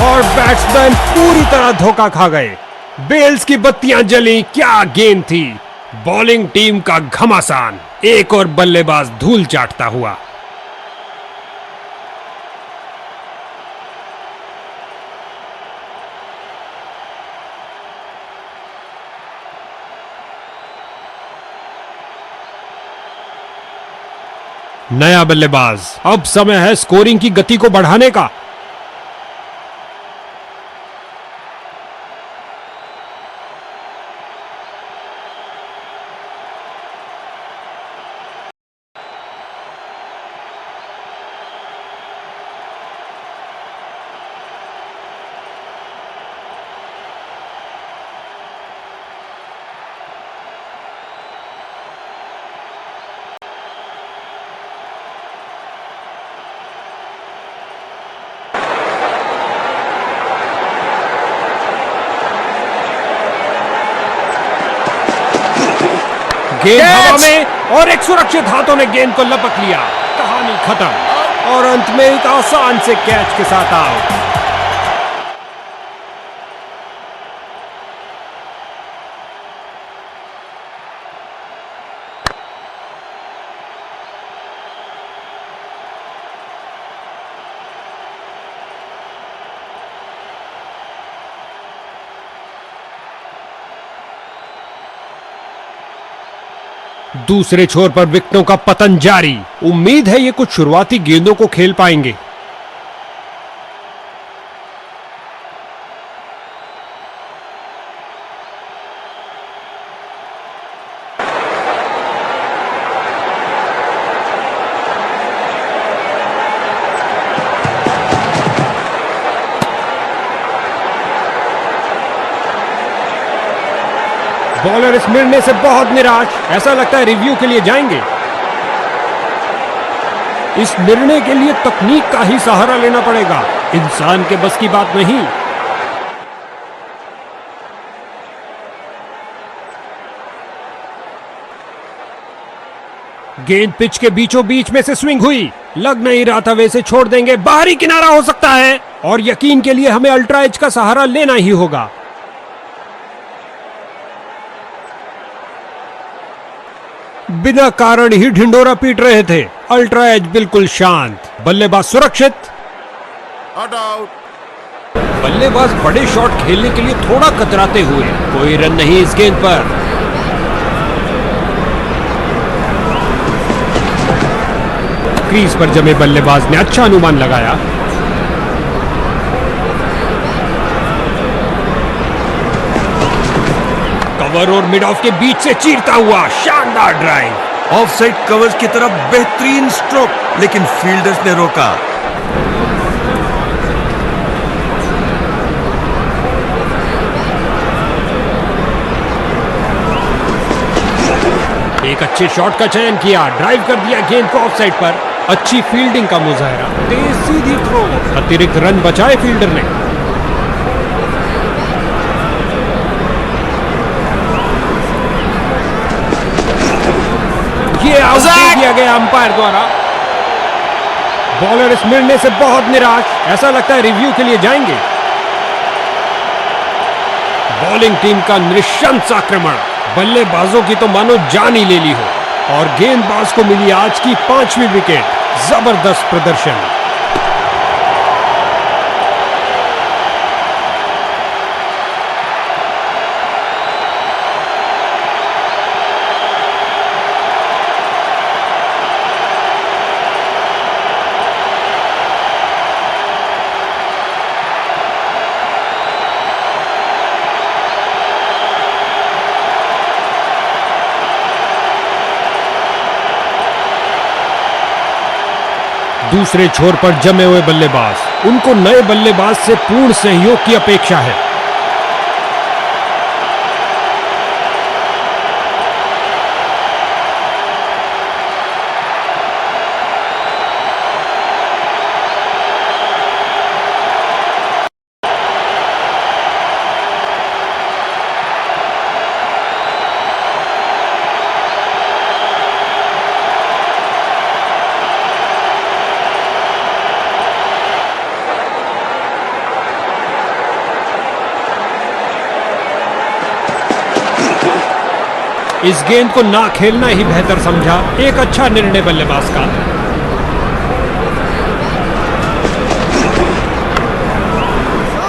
और बैट्समैन पूरी तरह धोखा खा गए। बेल्स की बत्तियां जली। क्या गेंद थी। बॉलिंग टीम का घमासान। एक और बल्लेबाज धूल चाटता हुआ। नया बल्लेबाज। अब समय है स्कोरिंग की गति को बढ़ाने का। गेंद हवा में और एक सुरक्षित हाथों ने गेंद को लपक लिया। कहानी खत्म और अंत में एक आसान से कैच के साथ आउट। दूसरे छोर पर विकेटों का पतन जारी। उम्मीद है ये कुछ शुरुआती गेंदों को खेल पाएंगे। बॉलर इस निर्णय से बहुत निराश। ऐसा लगता है रिव्यू के लिए जाएंगे। इस निर्णय के लिए तकनीक का ही सहारा लेना पड़ेगा। इंसान के बस की बात नहीं। गेंद पिच के बीचों बीच में से स्विंग हुई, लग नहीं रहा था वे इसे छोड़ देंगे। बाहरी किनारा हो सकता है और यकीन के लिए हमें अल्ट्रा एज का सहारा लेना ही होगा। बिना कारण ही ढिंडोरा पीट रहे थे। अल्ट्रा एज बिल्कुल शांत, बल्लेबाज सुरक्षित। बल्लेबाज बड़े शॉट खेलने के लिए थोड़ा कतराते हुए, कोई रन नहीं इस गेंद पर। क्रीज पर जमे बल्लेबाज ने अच्छा अनुमान लगाया। कवर और मिड ऑफ के बीच से चीरता हुआ शानदार ड्राइव। ऑफसाइड कवर्स की तरफ बेहतरीन स्ट्रोक, लेकिन फील्डर्स ने रोका। एक अच्छे शॉट का चयन किया, ड्राइव कर दिया गेंद को ऑफसाइड पर। अच्छी फील्डिंग का मुजाहरा, तेज सीधी थ्रो, अतिरिक्त रन बचाए फील्डर ने। ये आउट दे दिया गया अंपायर द्वारा। बॉलर इस निर्णय से बहुत निराश, ऐसा लगता है रिव्यू के लिए जाएंगे। बॉलिंग टीम का निशंस आक्रमण, बल्लेबाजों की तो मानो जान ही ले ली हो, और गेंदबाज को मिली आज की 5वीं विकेट। जबरदस्त प्रदर्शन। दूसरे छोर पर जमे हुए बल्लेबाज, उनको नए बल्लेबाज से पूर्ण सहयोग की अपेक्षा है। इस गेंद को ना खेलना ही बेहतर समझा। एक अच्छा निर्णय बल्लेबाज का।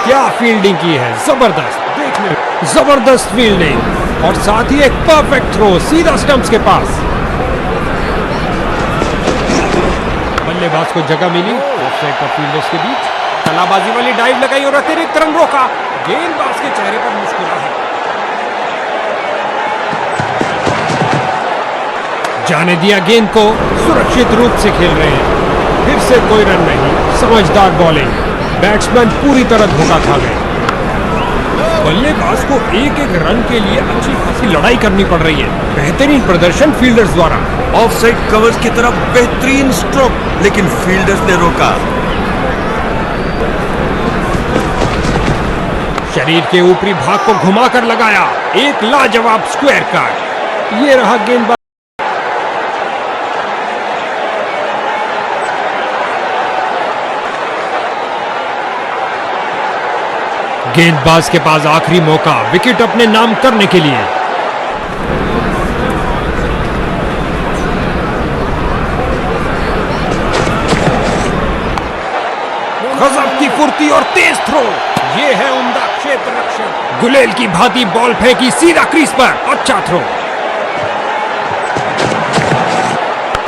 क्या फील्डिंग की है, जबरदस्त। देखने जबरदस्त फील्डिंग और साथ ही एक परफेक्ट थ्रो सीधा स्टंप्स के पास। बल्लेबाज को जगह मिली ऑफसाइड पर फील्डर्स के बीच। तलाबाजी वाली डाइव लगाई और अतिरिक्त रन रोका। गेंदबाज के चेहरे पर मुस्कुराहट। जाने दिया गेंद को, सुरक्षित रूप से खेल रहे हैं। फिर से कोई रन नहीं, समझदार बॉलिंग। बैट्समैन पूरी तरह धोखा खा गए। बल्लेबाज को एक एक रन के लिए अच्छी खासी लड़ाई करनी पड़ रही है। बेहतरीन प्रदर्शन फील्डर्स द्वारा। ऑफसाइड कवर्स की तरफ बेहतरीन स्ट्रोक, लेकिन फील्डर्स ने रोका। शरीर के ऊपरी भाग को घुमाकर लगाया, एक लाजवाब स्क्वायर कट। ये रहा गेंदबाज। गेंदबाज के पास आखिरी मौका विकेट अपने नाम करने के लिए। गजब की फुर्ती और तेज थ्रो। ये है उम्दा क्षेत्र रक्षण। गुलेल की भांति बॉल फेंकी सीधा क्रीज पर। अच्छा थ्रो।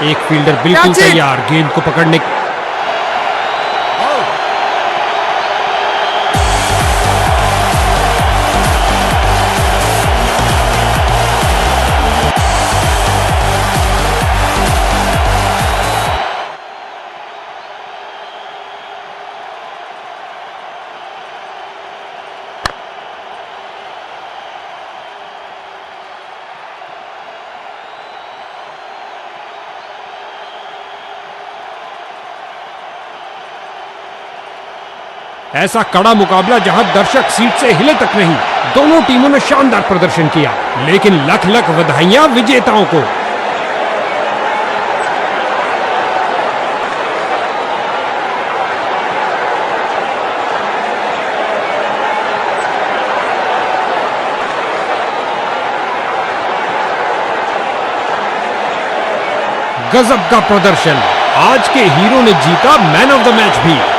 एक फील्डर बिल्कुल तैयार गेंद को पकड़ने। ऐसा कड़ा मुकाबला जहां दर्शक सीट से हिले तक नहीं। दोनों टीमों ने शानदार प्रदर्शन किया, लेकिन लख लख बधाइयां विजेताओं को। गजब का प्रदर्शन। आज के हीरो ने जीता मैन ऑफ द मैच भी।